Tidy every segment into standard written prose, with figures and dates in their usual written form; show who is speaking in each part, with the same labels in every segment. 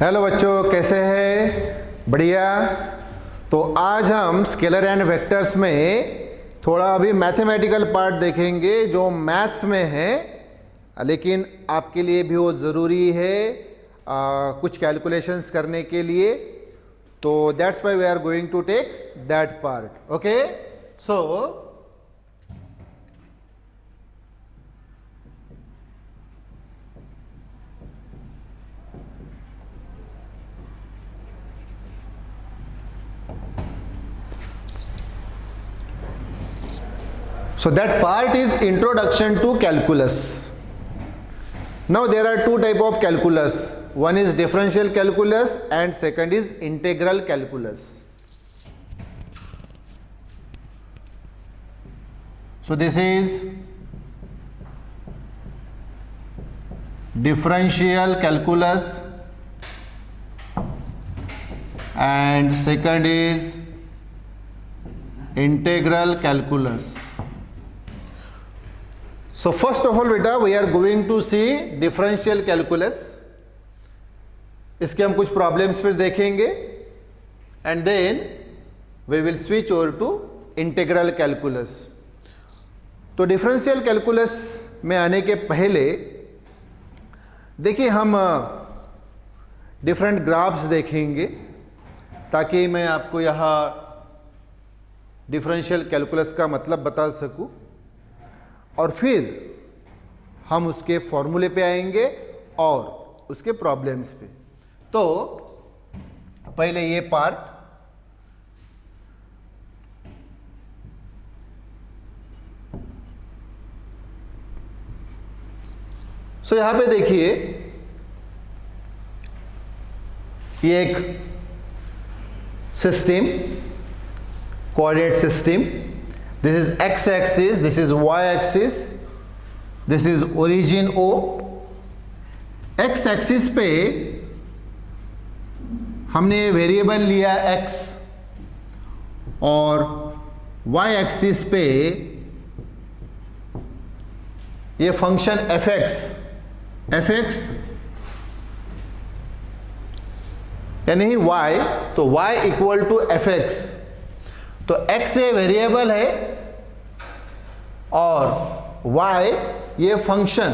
Speaker 1: Hello बच्चों, कैसे हैं? बढ़िया। तो आज हम स्केलर एंड वेक्टर्स में थोड़ा अभी मैथमेटिकल पार्ट देखेंगे जो मैथ्स में है, लेकिन आपके लिए भी वो ज़रूरी है कुछ कैलकुलेशंस करने के लिए। तो that's why we are going to take that part. Okay, so that part is introduction to calculus. Now there are two type of calculus. One is differential calculus and second is integral calculus. So this is differential calculus and second is integral calculus. So first of all beta we are going to see differential calculus. इसके हम कुछ problems फिर देखेंगे and then we will switch over to integral calculus. तो differential calculus में आने के पहले देखिए हम डिफरेंट ग्राफ्स देखेंगे ताकि मैं आपको यहाँ डिफरेंशियल कैलकुलस का मतलब बता सकूं और फिर हम उसके फॉर्मूले पे आएंगे और उसके प्रॉब्लम्स पे। तो पहले ये पार्ट, सो यहां पे देखिए ये एक system, coordinate system. This is x axis, this is y axis, this is origin O. x axis पे हमने वेरिएबल लिया x और y axis पे ये फंक्शन fx यानी y, तो y इक्वल टू fx। तो x ये वेरिएबल है और y ये फंक्शन।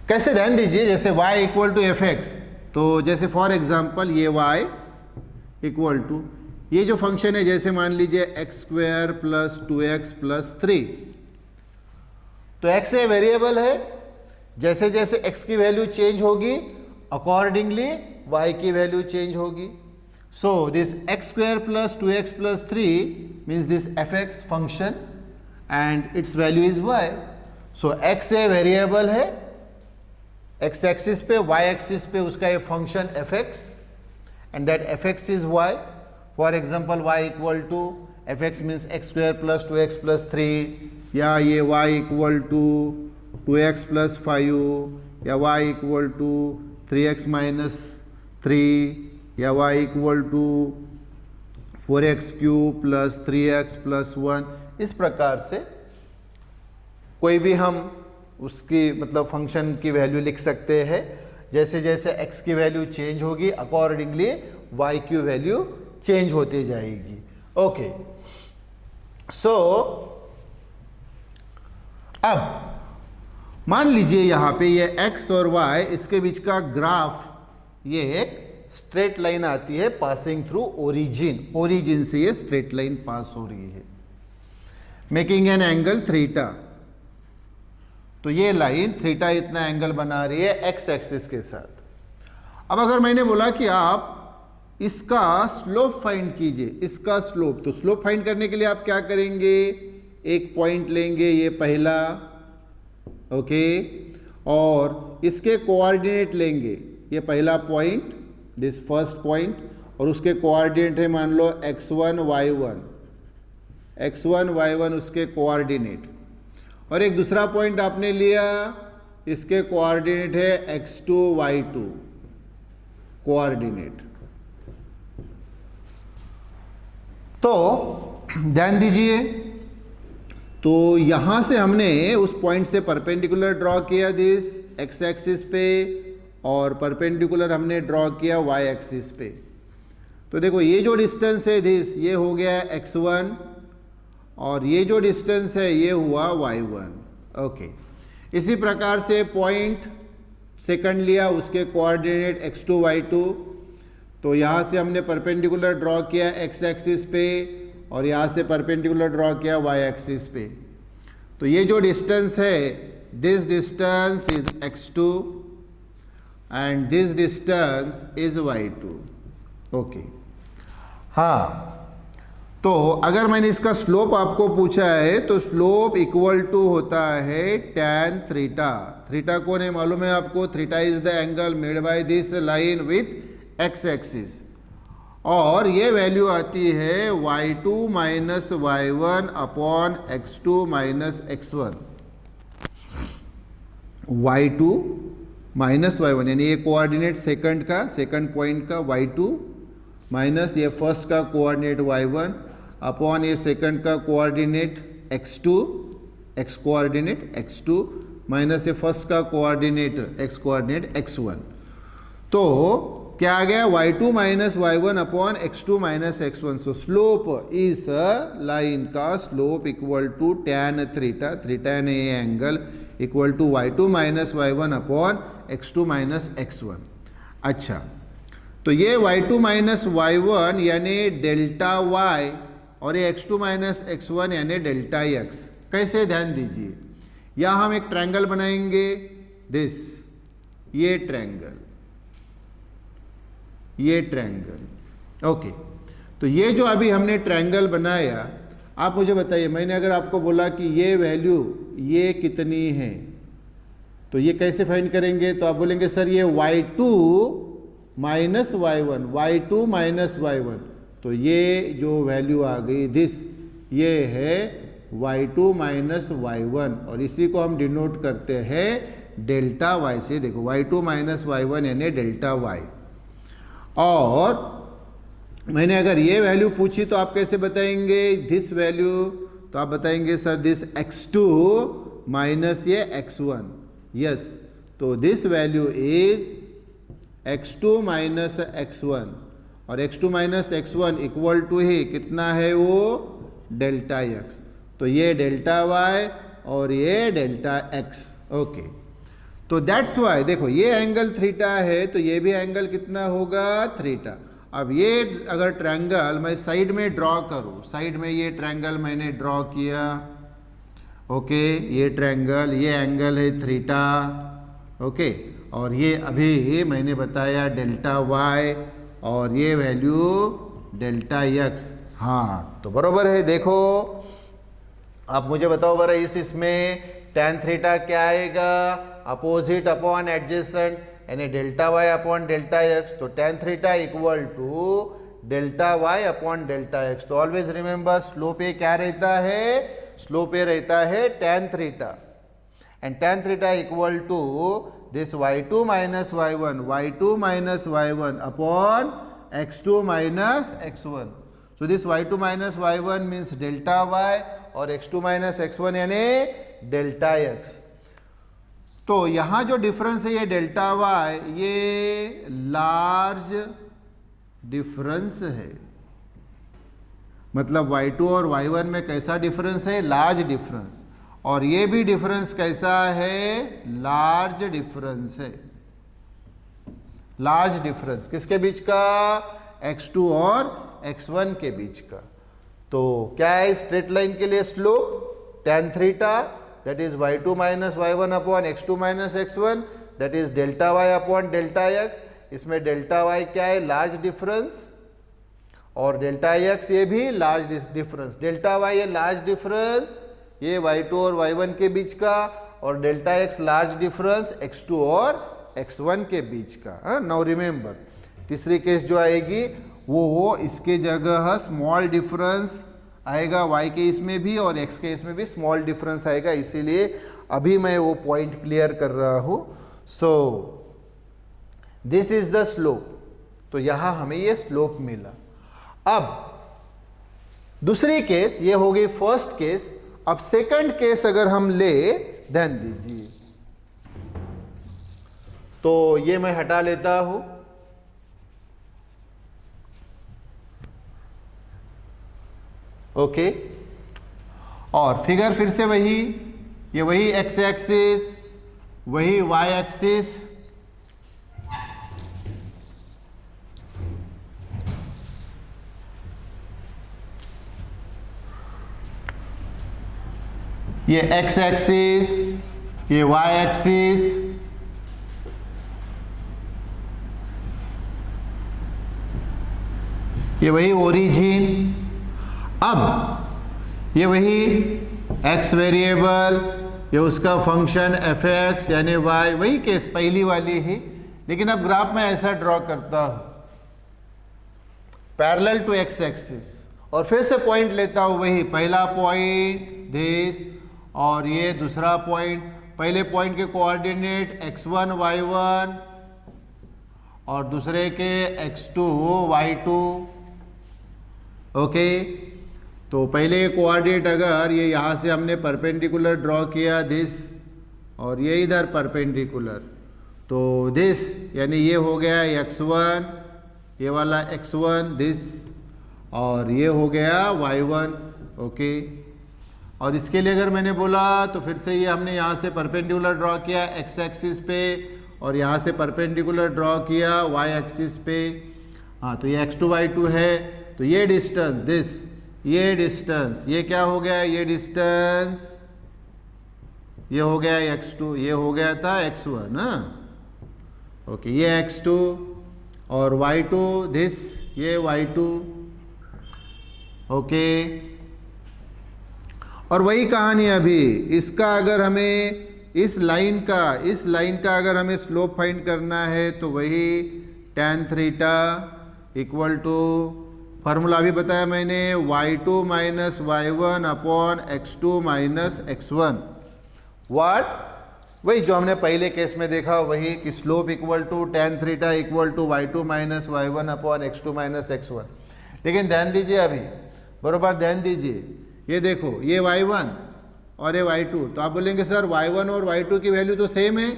Speaker 1: कैसे, ध्यान दीजिए, जैसे y equal to F X, तो जैसे फॉर एग्जांपल ये y इक्वल टू ये जो फंक्शन है, जैसे मान लीजिए x square plus 2x plus 3, तो x ये वेरिएबल है। जैसे जैसे x की वैल्यू चेंज होगी अकॉर्डिंगली y की वैल्यू चेंज होगी। So this x square plus 2x plus 3 means this fx function and its value is y. So x a variable है, x axis पे, y axis पे उसका ये function fx and that fx is y. For example y equal to fx means x square plus 2x plus 3 या ये y equal to 2x plus 5 या y equal to 3x minus 3 या y equal to 4x cube plus 3x plus 1। इस प्रकार से कोई भी हम उसकी मतलब फंक्शन की वैल्यू लिख सकते हैं। जैसे जैसे x की वैल्यू चेंज होगी अकॉर्डिंगली y की वैल्यू चेंज होती जाएगी। ओके, सो अब मान लीजिए यहाँ पे ये x और y इसके बीच का ग्राफ, ये एक स्ट्रेट लाइन आती है पासिंग थ्रू ओरिजिन से ये स्ट्रेट लाइन पास हो रही है मेकिंग एन एंगल थीटा। तो ये लाइन थीटा इतना एंगल बना रही है एक्स एक्सिस के साथ। अब अगर मैंने बोला कि आप इसका स्लोप फाइंड कीजिए, इसका स्लोप, तो स्लोप फाइंड करने के लिए आप क्या करेंगे, एक पॉइंट लेंगे, ये पहला, ओके, और इसके कोऑर्डिनेट लेंगे, ये पहला पॉइंट, दिस फर्स्ट पॉइंट, और उसके कोऑर्डिनेट है मान लो x1 y1 उसके कोऑर्डिनेट, और एक दूसरा पॉइंट आपने लिया, इसके कोऑर्डिनेट है x2 y2 कोऑर्डिनेट। तो ध्यान दीजिए, तो यहां से हमने उस पॉइंट से परपेंडिकुलर ड्रॉ किया दिस x एक्सिस पे और परपेंडिकुलर हमने ड्रॉ किया y एक्सिस पे। तो देखो ये जो डिस्टेंस है दिस, ये हो गया x1 और ये जो डिस्टेंस है ये हुआ y1। ओके, इसी प्रकार से पॉइंट सेकंड लिया, उसके कोऑर्डिनेट x2 y2। तो यहाँ से हमने परपेंडिकुलर ड्रॉ किया x एक्सिस पे और यहाँ से परपेंडिकुलर ड्रॉ किया y एक्सिस पे। तो ये जो डिस्टेंस है, this distance is x2 and this distance is y2। Okay, हाँ, तो अगर मैंने इसका स्लोप आपको पूछा है तो स्लोप इक्वल टू होता है tan थीटा। थीटा कौन है मालूम है आपको? Theta is the angle made by this line with x axis, और ये वैल्यू आती है y2 minus y1 upon x2 minus x1। y2 minus y1 यानी ये कोऑर्डिनेट सेकंड का, सेकंड पॉइंट का y2 माइनस ये फर्स्ट का कोऑर्डिनेट y1 अपॉन ये सेकंड का coordinate x2, x coordinate x2 minus ये फर्स्ट का कोऑर्डिनेट x कोऑर्डिनेट x1। तो क्या आ गया? y2 minus y1 upon x2 minus x1। So slope इस लाइन का slope equal to tan theta, theta यानी ये angle, equal to y2 minus y1 upon x2 minus x1। अच्छा, तो ये y2 माइनस y1 यानी डेल्टा y और ये x2 माइनस x1 यानी डेल्टा x। कैसे? ध्यान दीजिए, यहाँ हम एक ट्रायंगल बनाएंगे, दिस, ये ट्रायंगल, ये ट्रायंगल। ओके, तो ये जो अभी हमने ट्रायंगल बनाया, आप मुझे बताइए, मैंने अगर आपको बोला कि ये वैल्यू ये कितनी है, तो ये कैसे फाइंड करेंगे? तो आप बोलेंगे सर ये y2 minus y1, y2 minus y1, तो ये जो वैल्यू आ गई दिस, ये है y2 माइनस y1 और इसी को हम डिनोट करते हैं डेल्टा y से। देखो y2 माइनस y1 यानी डेल्टा y। और मैंने अगर ये वैल्यू पूछी तो आप कैसे बताएंगे दिस वैल्यू? तो आप बताएंगे सर दिस x2 माइनस ये x1। यस, तो this value is x2 minus x1 और x2 minus x1 equal to ही कितना है? वो डेल्टा x। तो ये डेल्टा y और ये डेल्टा x। ओके, तो दैट्स वाई देखो ये एंगल थीटा है तो ये भी एंगल कितना होगा? थीटा। अब ये अगर ट्रायंगल मैं साइड में ड्रॉ करूं, साइड में ये ट्रायंगल मैंने ड्रॉ किया, ओके, ये ट्रायंगल, ये एंगल है थीटा, ओके, और ये अभी मैंने बताया डेल्टा y और ये वैल्यू डेल्टा x। हाँ, तो बरोबर है। देखो आप मुझे बताओ बरा, इसमें tan थीटा क्या आएगा? अपोजिट अपॉन एडजेसेंट यानी delta y upon delta x। तो tan theta equal to delta y upon delta x। तो ऑलवेज रिमेंबर स्लोप ये क्या रहता है? स्लोप ये रहता है tan theta, and tan theta equal to this y2 minus y1, y2 minus y1 upon x2 minus x1. So this y2 minus y1 means delta y और x2 minus x1 यानी delta x। तो यहाँ जो difference है ये delta y, ये large difference है। मतलब y2 और y1 में कैसा डिफरेंस है? Large difference. और ये भी डिफरेंस कैसा है? लार्ज डिफरेंस है। लार्ज डिफरेंस किसके बीच का? x2 और x1 के बीच का। तो क्या है स्ट्रेट लाइन के लिए slope? tan theta that is y2 minus y1 upon x2 minus x1 that is delta y upon delta x। इसमें डेल्टा y क्या है? लार्ज डिफरेंस, और डेल्टा x ये भी लार्ज डिफरेंस। डेल्टा y ये large difference, ये y2 और y1 के बीच का, और delta x large difference x2 और x1 के बीच का। नाउ रिमेंबर, तीसरी केस जो आएगी वो इसके जगह स्मॉल डिफरेंस आएगा, y के इसमें भी और x के इसमें भी स्मॉल डिफरेंस आएगा, इसीलिए अभी मैं वो पॉइंट क्लियर कर रहा हूँ। सो दिस इज द स्लोप। तो यहाँ हमें ये स्लोप मिला। अब दूसरी केस ये हो गई फर्स्ट केस। अब सेकंड केस अगर हम ले, ध्यान दीजिए, तो ये मैं हटा लेता हूं। ओके, और फिगर फिर से वही, ये वही एक्स एक्सिस, वही वाई एक्सिस, ये एक्स एक्सिस, ये वाई एक्सिस, ये वही ओरिजिन। अब ये वही एक्स वेरिएबल, ये उसका फंक्शन एफ एक्स यानी वाई, वही केस पहली वाली ही। लेकिन अब ग्राफ में ऐसा ड्रॉ करता हूं पैरेलल टू एक्स एक्सिस, और फिर से पॉइंट लेता हूं, वही पहला पॉइंट दिस, और ये दूसरा पॉइंट। पहले पॉइंट के कोऑर्डिनेट x1 y1 और दूसरे के x2 y2। ओके, तो पहले कोऑर्डिनेट अगर ये यहाँ से हमने परपेंडिकुलर ड्रॉ किया दिस, और ये इधर परपेंडिकुलर, तो दिस यानी ये हो गया x1, ये वाला x1 दिस, और ये हो गया y1। ओके, और इसके लिए अगर मैंने बोला तो फिर से ये हमने यहाँ से परपेंडिकुलर ड्रॉ किया एक्स एक्सिस पे, और यहाँ से परपेंडिकुलर ड्रॉ किया वाई एक्सिस पे। हाँ, तो ये x2 y2 है, तो ये डिस्टेंस दिस, ये डिस्टेंस, ये क्या हो गया, ये डिस्टेंस, ये हो गया x2, ये हो गया था x1 ना। ओके, ये x2 और y2 दिस, ये y2। ओके, और वही कहानी अभी इसका, अगर हमें इस लाइन का अगर हमें स्लोप फाइंड करना है तो वही tan theta equal to, formula भी बताया मैंने, y2 minus y1 upon x2 minus x1। What, वही जो हमने पहले केस में देखा, वही कि slope equal to tan theta equal to y2 minus y1 upon x2 minus x1। लेकिन ध्यान दीजिए, अभी बराबर ध्यान दीजिए, ये देखो ये y1 और ये y2, तो आप बोलेंगे सर y1 और y2 की वैल्यू तो सेम है,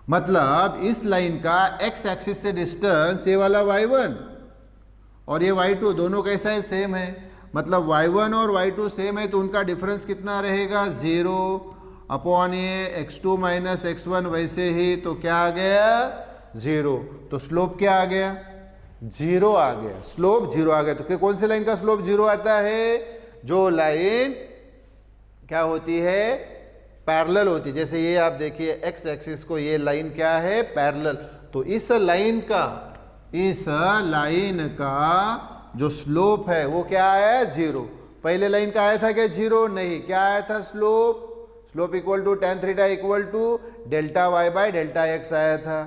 Speaker 1: मतलब इस लाइन का x एक्सिस से डिस्टेंस ये वाला y1 और ये y2 दोनों कैसा है, सेम है। मतलब y1 और y2 सेम है, तो उनका डिफरेंस कितना रहेगा, 0 अपॉन ये x2 माइनस x1, वैसे ही तो क्या आ गया, 0। तो स्लोप क्या आ गया, 0 आ गया, स्लोप 0 आ गया। तो कौन सी लाइन का स्लोप 0 आता है, जो लाइन क्या होती है, पैरेलल होती है। जैसे ये आप देखिए एक्स एक्सिस को, ये लाइन क्या है, पैरेलल। तो इस लाइन का जो स्लोप है वो क्या आया, 0। पहले लाइन का आया था क्या, 0 नहीं, क्या आया था, slope equal to tan theta equal to delta Y by delta X आया था,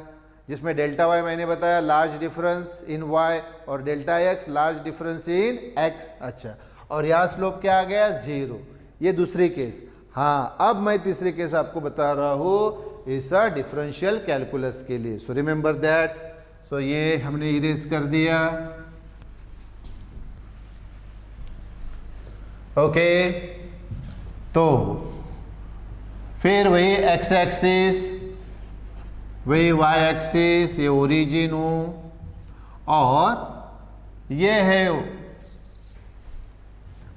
Speaker 1: जिसमें डेल्टा वाई मैंने बताया लार्ज डिफरेंस इन y और delta X large difference in x। अच्छा, और यहाँ स्लोप क्या आ गया, 0। ये दूसरी केस। हाँ, अब मैं तीसरी केस आपको बता रहा हूँ इस डिफरेंशियल कैलकुलस के लिए। So remember that. सो ये हमने इरेज कर दिया। ओके, तो फिर वही एक्स एक्सिस, वही वाई एक्सिस, ये ओरिजिन हो, और ये है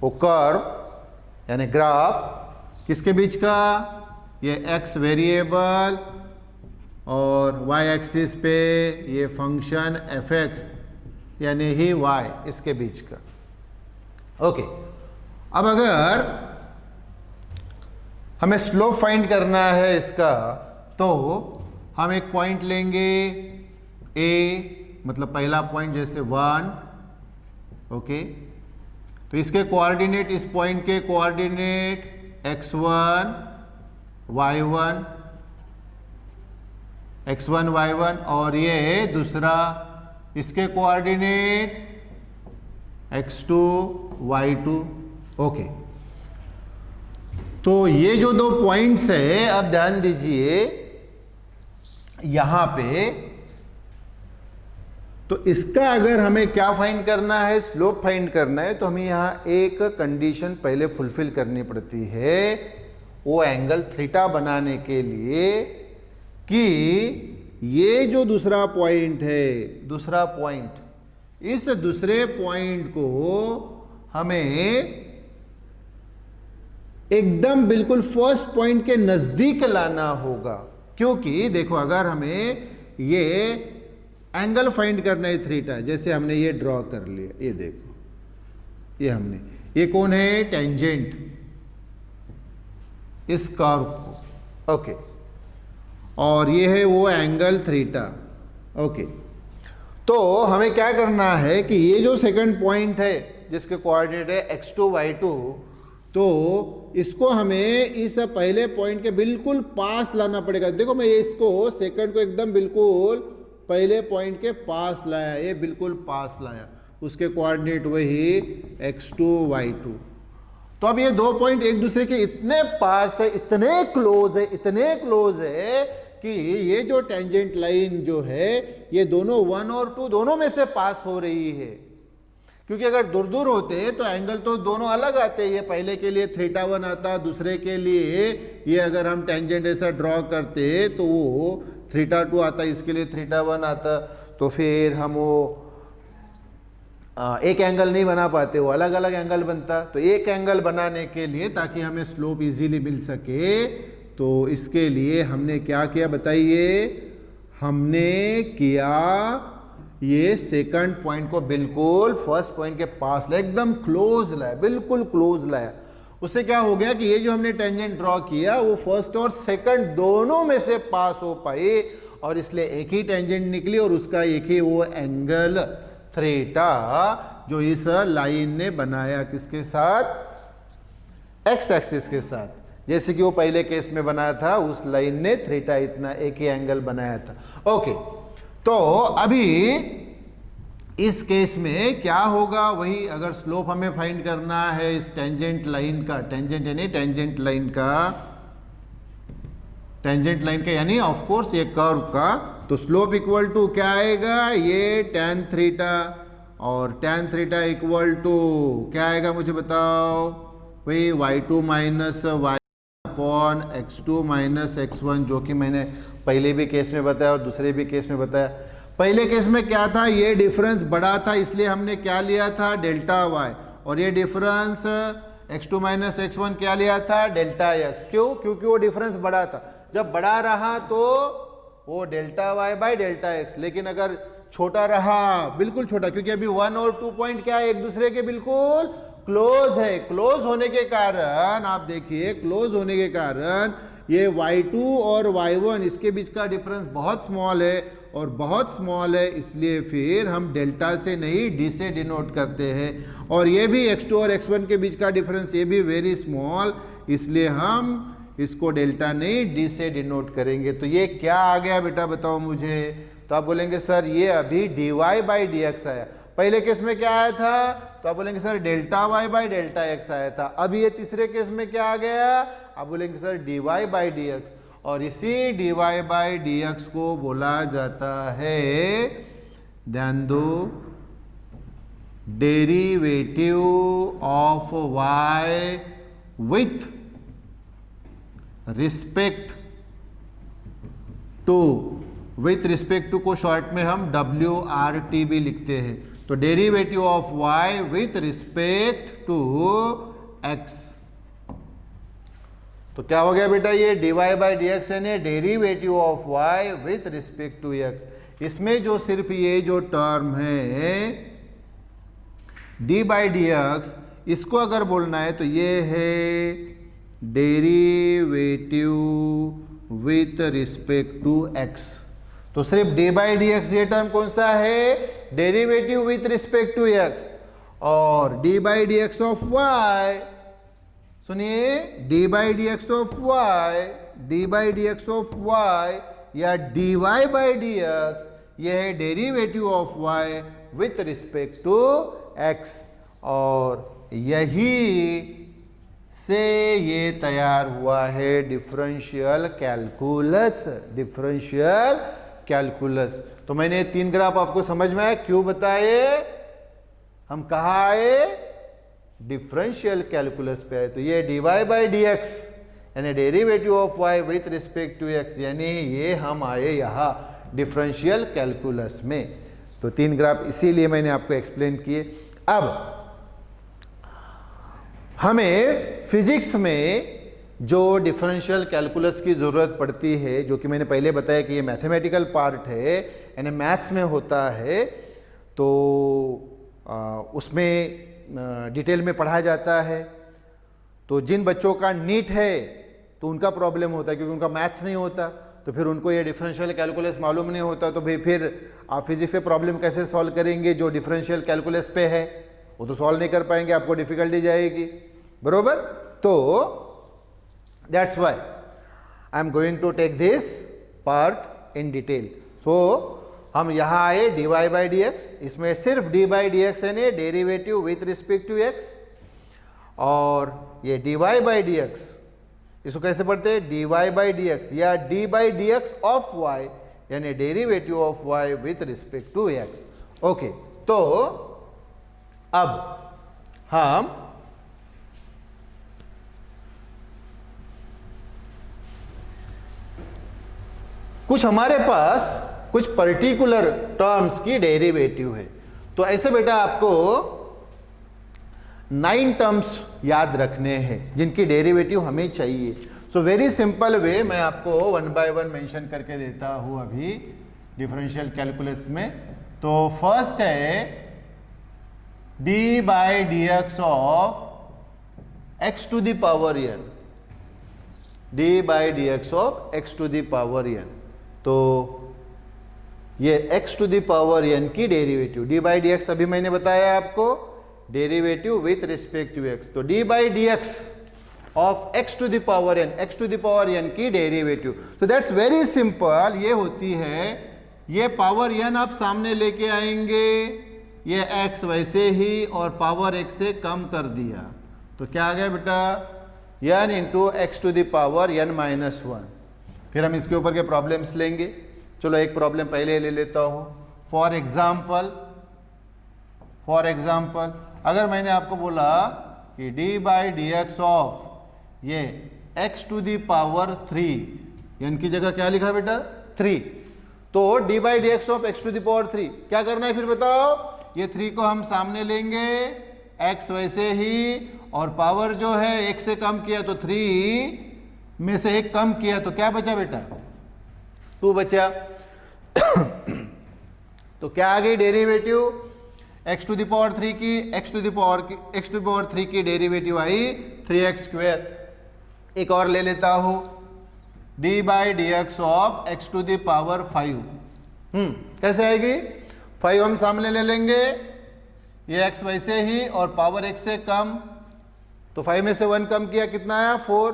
Speaker 1: वो कर्व यानी ग्राफ किसके बीच का, ये एक्स वेरिएबल और वाई एक्सिस पे ये फंक्शन एफ एक्स यानी ही वाई, इसके बीच का। ओके, अब अगर हमें स्लोप फाइंड करना है इसका, तो हम एक पॉइंट लेंगे ए, मतलब पहला पॉइंट जैसे 1। ओके, तो इसके कोऑर्डिनेट, इस पॉइंट के coordinate x1 y1, x1 y1, और ये दूसरा इसके कोऑर्डिनेट x2 y2। ओके, तो ये जो दो पॉइंट्स है, अब ध्यान दीजिए यहां पे, तो इसका अगर हमें क्या फाइंड करना है, स्लोप फाइंड करना है, तो हमें यहाँ एक कंडीशन पहले फुलफिल करनी पड़ती है, वो एंगल थीटा बनाने के लिए कि ये जो दूसरा पॉइंट है, दूसरा पॉइंट, इस दूसरे पॉइंट को हमें एकदम बिल्कुल फर्स्ट पॉइंट के नजदीक लाना होगा। क्योंकि देखो, अगर हमें ये एंगल फाइंड करना है थीटा, जैसे हमने ये ड्रॉ कर लिया, ये देखो, ये हमने, ये कौन है, टेंजेंट इस कर्व को, ओके, और ये है वो एंगल थीटा, ओके। तो हमें क्या करना है कि ये जो सेकंड पॉइंट है जिसके कोऑर्डिनेट है x2 y2, तो इसको हमें इस पहले पॉइंट के बिल्कुल पास लाना पड़ेगा। देखो, मैं इसको सेकंड को एकदम बिल्कुल पहले पॉइंट के पास लाया, ये बिल्कुल पास लाया, उसके कोऑर्डिनेट वही x2 y2। तो अब ये दो पॉइंट एक दूसरे के इतने पास है, इतने क्लोज है, इतने क्लोज है कि ये जो टेंजेंट लाइन जो है ये दोनों 1 और 2 दोनों में से पास हो रही है। क्योंकि अगर दूर दूर होते तो एंगल तो दोनों अलग आते, ये पहले के लिए θ1 आता, दूसरे के लिए ये अगर हम टेंजेंट ऐसा ड्रॉ करते तो वो θ2 आता, इसके लिए θ1 आता, तो फिर हम वो एक एंगल नहीं बना पाते, वो अलग अलग एंगल बनता। तो एक एंगल बनाने के लिए, ताकि हमें स्लोप इजीली मिल सके, तो इसके लिए हमने क्या किया बताइए, हमने किया ये सेकंड पॉइंट को बिल्कुल फर्स्ट पॉइंट के पास लाया, एकदम क्लोज लाया, बिल्कुल क्लोज लाया। उससे क्या हो गया कि ये जो हमने टेंजेंट ड्रॉ किया वो फर्स्ट और सेकंड दोनों में से पास हो पाए, और इसलिए एक ही टेंजेंट निकली और उसका एक ही वो एंगल थीटा जो इस लाइन ने बनाया, किसके साथ, एक्स एक्सिस के साथ, जैसे कि वो पहले केस में बनाया था, उस लाइन ने थीटा इतना एक ही एंगल बनाया था। ओके, तो अभी इस केस में क्या होगा, वही अगर स्लोप हमें फाइंड करना है इस टेंजेंट लाइन का, टेंजेंट यानी टेंजेंट लाइन का, टेंजेंट लाइन का यानी ऑफ कोर्स ये कर्व का, तो स्लोप इक्वल टू क्या आएगा, ये tan थीटा, और tan थीटा इक्वल टू क्या आएगा मुझे बताओ, वही y2 minus y upon x2 minus x1, जो कि मैंने पहले भी केस में बताया और दूसरे भी केस में बताया। पहले केस में क्या था, ये डिफरेंस बड़ा था, इसलिए हमने क्या लिया था, डेल्टा y, और ये डिफरेंस x2 माइनस x1 क्या लिया था, डेल्टा x। क्यों, क्योंकि वो डिफरेंस बड़ा था। जब बड़ा रहा तो वो delta y by delta x, लेकिन अगर छोटा रहा, बिल्कुल छोटा, क्योंकि अभी 1 और 2 पॉइंट क्या है, एक दूसरे के बिल्कुल क्लोज है। क्लोज होने के कारण आप देखिए, क्लोज होने के कारण ये y2 और y1 इसके बीच का डिफरेंस बहुत स्मॉल है, और बहुत स्मॉल है इसलिए फिर हम डेल्टा से नहीं d से डिनोट करते हैं, और ये भी x2 और x1 के बीच का डिफरेंस ये भी वेरी स्मॉल, इसलिए हम इसको डेल्टा नहीं d से डिनोट करेंगे। तो ये क्या आ गया बेटा बताओ मुझे, तो आप बोलेंगे सर ये अभी dy बाई dx आया। पहले केस में क्या आया था, तो आप बोलेंगे sir delta y by delta x आया था। अब ये तीसरे केस में क्या आ गया, आप बोलेंगे सर dy बाई dx, और इसी dy बाई dx को बोला जाता है, ध्यान दो, derivative of y with respect to, with respect to को शॉर्ट में हम WRT भी लिखते हैं। तो derivative of y with respect to x, तो क्या हो गया बेटा, ये dy बाई dx यानी derivative of y with respect to x। इसमें जो सिर्फ ये जो टर्म है d बाई dx, इसको अगर बोलना है तो ये है derivative with respect to x। तो सिर्फ d बाई dx ये टर्म कौन सा है, derivative with respect to x, और d by dx of y, सुनिए, d by dx of y, d by dx of y या dy बाई dx, ये है derivative of y with respect to x, और यही से ये तैयार हुआ है डिफरेंशियल कैलकुलस, डिफरेंशियल कैलकुलस। तो मैंने 3 ग्राफ आपको समझ में आया, क्यों बताए, हम कहाँ आए, डिफरेंशियल कैलकुलस पे आए। तो ये dy बाई dx यानी derivative of Y with respect to x, यानी ये हम आए यहाँ डिफरेंशियल कैलकुलस में। तो 3 ग्राफ इसीलिए मैंने आपको एक्सप्लेन किए। अब हमें फिजिक्स में जो डिफरेंशियल कैलकुलस की ज़रूरत पड़ती है, जो कि मैंने पहले बताया कि ये मैथमेटिकल पार्ट है, यानी मैथ्स में होता है, तो उसमें डिटेल में पढ़ा जाता है। तो जिन बच्चों का नीट है तो उनका प्रॉब्लम होता है क्योंकि उनका मैथ्स नहीं होता, तो फिर उनको ये डिफरेंशियल कैलकुलस मालूम नहीं होता, तो भाई फिर आप फिजिक्स से प्रॉब्लम कैसे सॉल्व करेंगे जो डिफरेंशियल कैलकुलस पे है, वो तो सॉल्व नहीं कर पाएंगे, आपको डिफिकल्टी जाएगी, बरोबर। तो that's why I am going to take this part in detail. So हम यहाँ आए dy बाई डी एक्स, इसमें सिर्फ डी बाई डी एक्स यानी derivative with respect to x, और ये dy बाई डी एक्स इसको कैसे पढ़ते हैं, dy बाई डी एक्स या d by D x of y, यानी derivative of y with respect to x। Okay, तो अब हम कुछ हमारे पास कुछ पर्टिकुलर टर्म्स की डेरिवेटिव है, तो ऐसे बेटा आपको 9 टर्म्स याद रखने हैं जिनकी डेरिवेटिव हमें चाहिए। सो वेरी सिंपल वे मैं आपको 1 बाय 1 मेंशन करके देता हूं अभी डिफरेंशियल कैलकुलस में। तो फर्स्ट है d by D x of x to the power n, d by D x of x to the power n। तो ये x to the power n की derivative, d by D X अभी मैंने बताया आपको derivative with respect to x, तो d by D x of x to the power n, x to the power n की derivative. तो that's very simple, ये होती है, ये पावर n आप सामने लेके आएंगे, ये x वैसे ही और पावर x से कम कर दिया, तो क्या आ गया बेटा n into X to the power n minus 1। फिर हम इसके ऊपर के प्रॉब्लम्स लेंगे। चलो एक प्रॉब्लम पहले ले लेता हूँ। फॉर एग्जाम्पल अगर मैंने आपको बोला कि d by D x of ये x to the power 3, n की जगह क्या लिखा बेटा 3, तो d by D x of x to the power 3 क्या करना है फिर बताओ, ये 3 को हम सामने लेंगे, x वैसे ही और पावर जो है 1 से कम किया तो 3 में से 1 कम किया तो क्या बचा बेटा 2 बचा। तो क्या आ गई derivative x to the power 3 की, x टू द पावर 3 की डेरिवेटिव आई 3x स्क्वायर। एक और ले लेता हूं d by D x of x to the power 5। कैसे आएगी, 5 हम सामने ले लेंगे, ये x वैसे ही और पावर 1 से कम, तो 5 में से 1 कम किया कितना आया 4,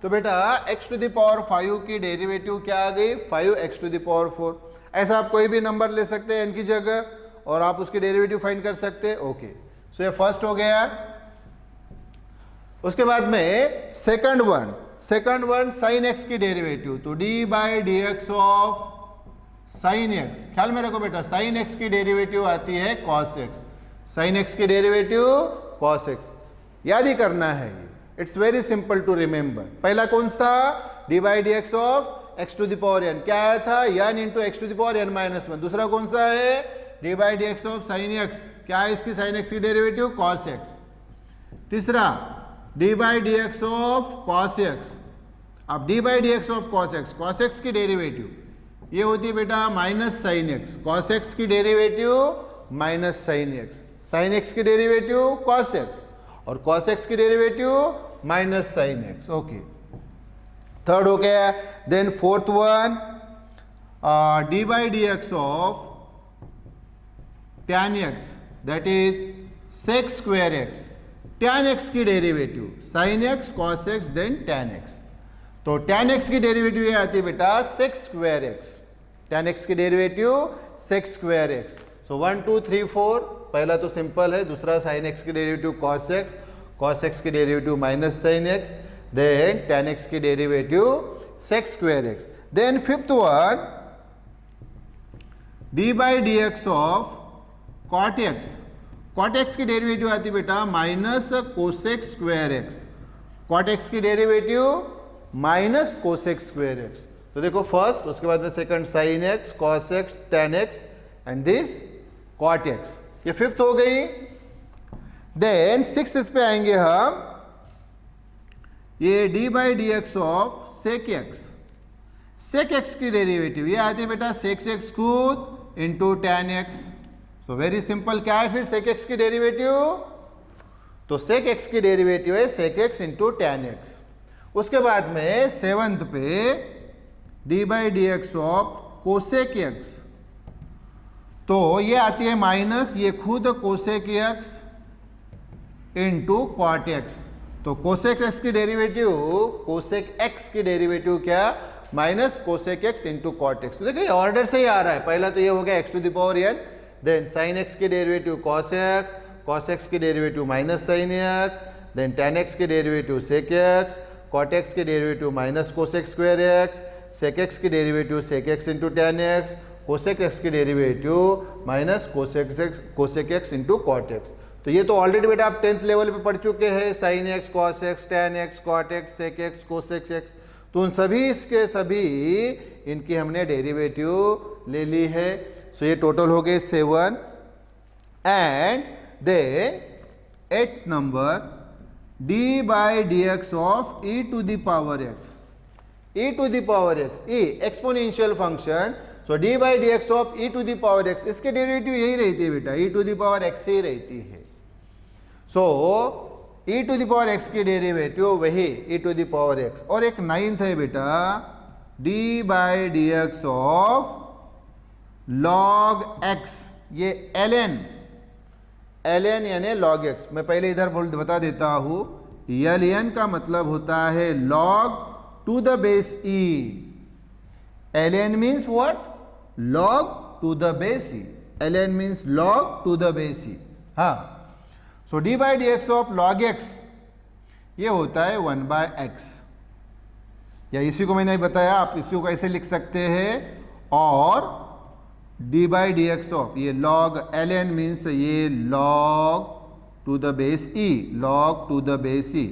Speaker 1: तो बेटा x टू द पावर 5 की डेरिवेटिव क्या आ गई 5x टू द पावर 4। ऐसा आप कोई भी नंबर ले सकते हैं n की जगह और आप उसकी डेरिवेटिव फाइंड कर सकते हैं। ओके, सो ये फर्स्ट हो गया। उसके बाद में सेकंड वन साइन x की डेरिवेटिव, तो d by D x of sine x, ख्याल में रखो बेटा साइन x की डेरिवेटिव आती है cos x, साइन x की डेरिवेटिव cos x, याद ही करना है ये, it's very simple to remember. पहला कौन था d by D x of x to the power n, क्या आया था n into X to the power n minus 1। दूसरा कौन सा है d by D x of sine x, क्या है इसकी साइन x की डेरिवेटिव cos x। तीसरा d by D x of cos x, अब d by D x of cos x की डेरिवेटिव ये होती है बेटा minus sine x, cos x की डेरिवेटिव माइनस साइन x की डेरिवेटिव cos x और cos x की derivative minus sine x। Okay, third हो गया। Then fourth one d by D x of tan x, that is sec square x, tan x की derivative sin x cos x then tan x, तो tan x की derivative ये आती है बेटा sec square x, tan x की derivative sec square x। सो 1 2 3 4, पहला तो सिंपल है, दूसरा sin x की डेरिवेटिव cos x की derivative minus sine x, then tan x की derivative sec square x। Then fifth one d by D x of cot x की derivative आती बेटा minus cosec square x, cot x की derivative minus cosec square X. तो देखो first, उसके बाद में second sine X, cos X, tan X and this cot X. ये फिफ्थ हो गई। देन सिक्स्थ पे आएंगे हम, ये D by D x of sec X. Sec x की डेरिवेटिव ये आती है बेटा sec X square into tan X. So very simple, क्या है फिर सेक एक्स की डेरिवेटिव? तो सेक एक्स की डेरिवेटिव है sec x into tan X. उसके बाद में सेवंथ पे D by D x of cosec X. तो ये आती है माइनस, ये खुद cosec x into cot x. तो कोसेक एक्स की डेरिवेटिव, कोसेक एक्स की डेरिवेटिव क्या? Minus cosec x into cot x. तो देखिए ऑर्डर से ही आ रहा है। पहला तो ये हो गया x to the power n, then sine x की derivative cos x, cos x की derivative minus sine x, then tan x की derivative sec x, cot x की derivative minus cosec square x, sec x की derivative sec x into tan x, cosec x की derivative minus cosec x into cot x. तो ये तो already बेटा आप 10th level पे पढ़ चुके हैं, sine X, cos X, tan X, cot X, sec X, cosec X. तो उन सभी इसके सभी इनकी हमने डेरिवेटिव ले ली है। सो ये टोटल हो गए 7 and then 8th number D by D x of E to the power X. E to the power X, E exponential function. So D by D x of E to the power X, इसके derivative यही रहती है बेटा, E to the power X ही रहती है। So E to the power X की derivative वही E to the power X. और एक 9th है बेटा D by D x of log x. ये एल एन यानी लॉग एक्स। मैं पहले इधर बता देता हूं, एल एन का मतलब होता है log to the base e. L n means what? Log to the base e. L n means log to the base e. हाँ, so D by D x of log x ये होता है 1 by x, या इसी को मैंने बताया, आप इसी को ऐसे लिख सकते हैं। और d by D x of ये लॉग एल एन मीन्स ये log to the base e, log to the base ई।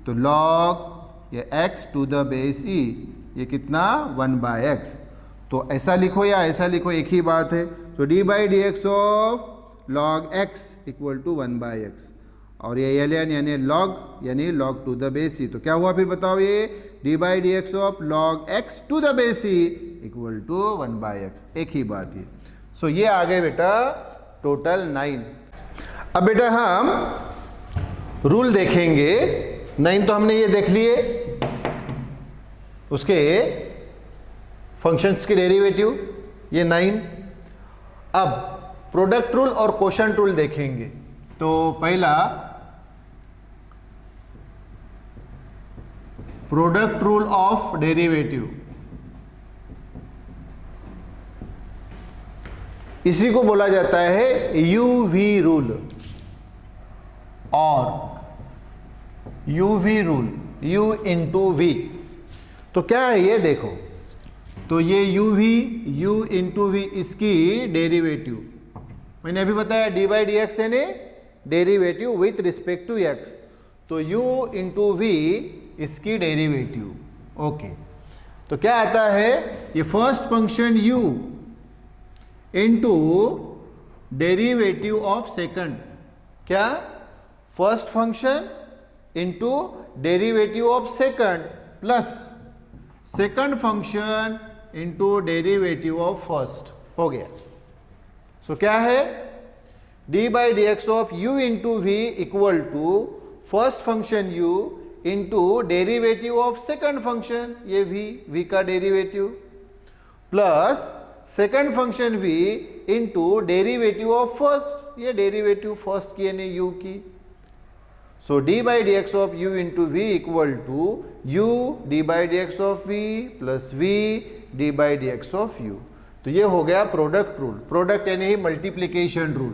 Speaker 1: तो लॉग ये x to the base e, ये कितना? 1 बाय एक्स। तो ऐसा लिखो या ऐसा लिखो, एक ही बात है। तो D by D x of log X equal to 1 by X. और ये एल एन यानी लॉग टू द बेस ई। तो क्या हुआ फिर बताओ? ये D by D x of log X to the base E equal to 1 by X, एक ही बात है। सो ये आ गए बेटा टोटल 9। अब बेटा हम रूल देखेंगे। 9 तो हमने ये देख लिए, उसके फंक्शंस की डेरिवेटिव ये 9। अब प्रोडक्ट रूल और क्वोशंट रूल देखेंगे। तो पहला प्रोडक्ट रूल ऑफ डेरिवेटिव, इसी को बोला जाता है यू वी रूल। और u v rule, u into v. तो क्या है ये देखो, तो ये यू इंटू वी इसकी डेरिवेटिव मैंने अभी बताया, डी बाई डी एक्स यानी derivative with respect to x. तो u इंटू वी इसकी डेरिवेटिव। ओके, तो क्या आता है? ये first function u into derivative of second. क्या? First function into derivative of second plus second function into derivative of first. हो गया। सो क्या है? D by D x of u into v equal to first function u into derivative of second function, ये v का derivative, plus second function v into derivative of first, ये derivative first की यानी u की। So D by D x of u into v equal to u d by D x of v plus v d by D x of u। तो ये हो गया product rule. Product यानी ही multiplication rule.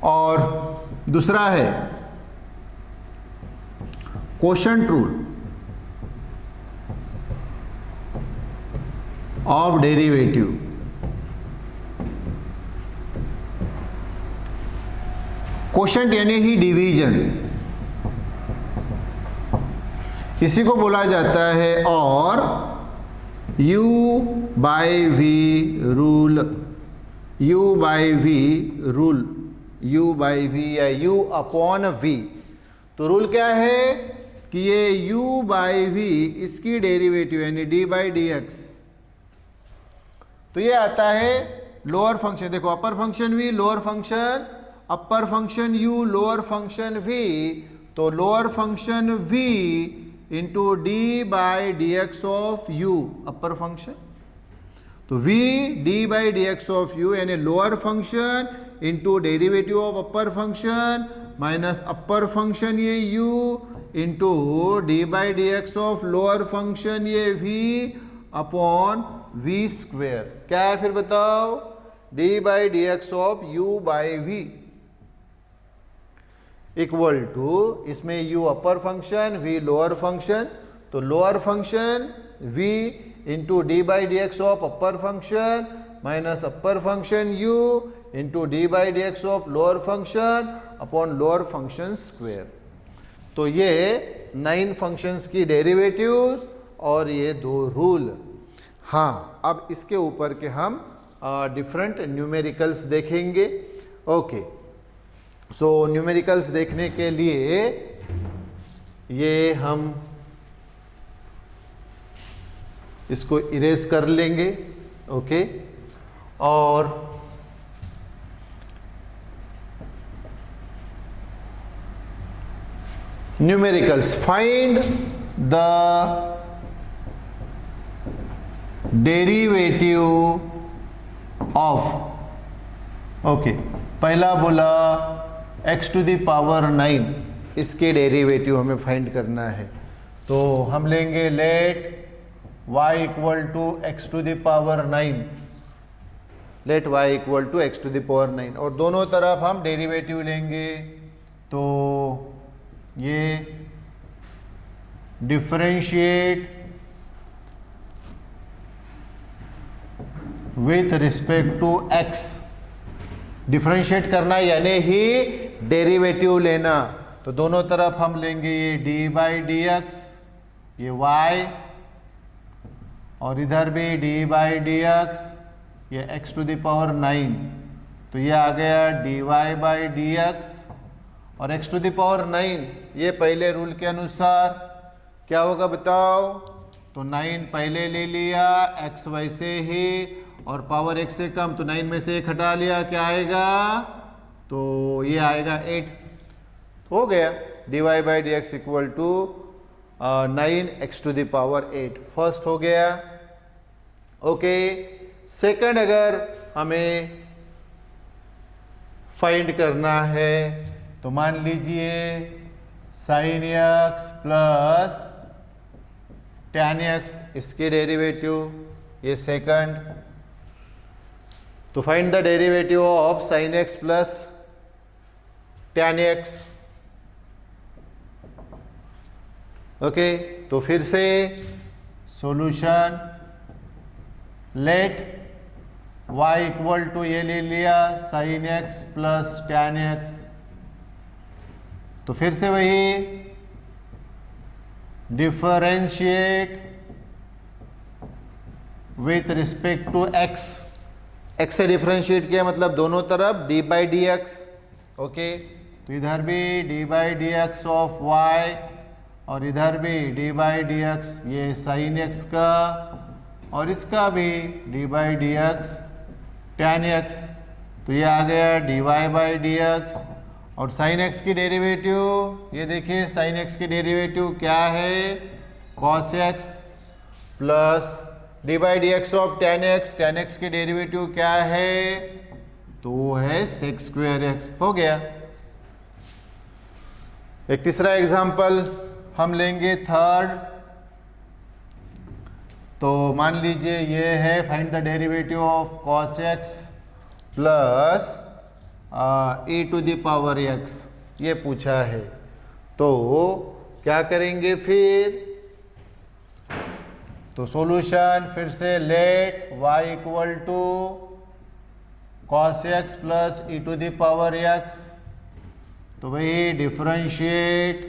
Speaker 1: और दूसरा है quotient rule of derivative. Quotient यानी ही division, इसी को बोला जाता है। और u by v rule, u by v rule, u by v या u अपॉन v। तो रूल क्या है कि ये u बाई v इसकी डेरिवेटिव यानी d बाई डी एक्स, तो ये आता है लोअर फंक्शन। देखो upper function v, lower function upper function u, lower function v, तो lower function v into d by D x of u upper function, तो v d by D x of u यानी lower function into derivative of upper function minus upper function ये u into d by D x of lower function ये v upon v square. क्या है फिर बताओ, d by D x of u by v equal to, इसमें u upper function v lower function, तो lower function v into d by D x of upper function minus upper function u into d by D x of lower function upon lower function square. तो ये 9 functions की derivatives और ये 2 rule. हाँ, अब इसके ऊपर के हम डिफरेंट न्यूमेरिकल्स देखेंगे। ओके, सो न्यूमेरिकल्स देखने के लिए ये हम इसको इरेज कर लेंगे। ओके, और numericals, find the derivative of, okay, पहला बोला x टू द पावर 9, इसके डेरिवेटिव हमें फाइंड करना है। तो हम लेंगे let y equal to x to the power 9, let y equal to x to the power 9, और दोनों तरफ हम डेरिवेटिव लेंगे। तो ये differentiate with respect to x, differentiate करना यानी ही डेरिवेटिव लेना। तो दोनों तरफ हम लेंगे ये d बाई डी एक्स, ये y, और इधर भी d बाई डी एक्स, ये x टू द पावर 9, तो ये आ गया dy बाई डी एक्स, और x टू द पावर 9 ये पहले रूल के अनुसार क्या होगा बताओ। तो 9 पहले ले लिया, x वैसे ही, और पावर x से कम, तो 9 में से 1 हटा लिया, क्या आएगा, तो ये आएगा 8। तो हो गया dy by D x equal to 9x to the power 8, first हो गया। ओके, सेकंड अगर हमें फाइंड करना है तो मान लीजिए sin x plus tan x, इसके डेरिवेटिव, ये सेकंड। तो find the derivative of sin x plus tan x। Okay, तो फिर से solution, let y equal to ये ले लिया sin x plus tan x, तो फिर से वही differentiate with respect to x, x से डिफरेंशिएट किया मतलब दोनों तरफ d by D x. Okay, तो इधर भी d by D x of y, और इधर भी d बाई डी एक्स, ये sin x का, और इसका भी d by D x tan x, तो ये आ गया dy बाई डी एक्स, और sin x की डेरिवेटिव, ये देखिए sin x की डेरिवेटिव क्या है, cos x plus d by D x of tan x की डेरिवेटिव क्या है, तो वो है sec स्क्वेयर x। हो गया। एक तीसरा एग्जाम्पल हम लेंगे, थर्ड। तो मान लीजिए ये है find the derivative of cos x plus e to the power x, ये पूछा है। तो क्या करेंगे फिर, तो सॉल्यूशन फिर से let y equal to cos x plus e to the power x, तो वही differentiate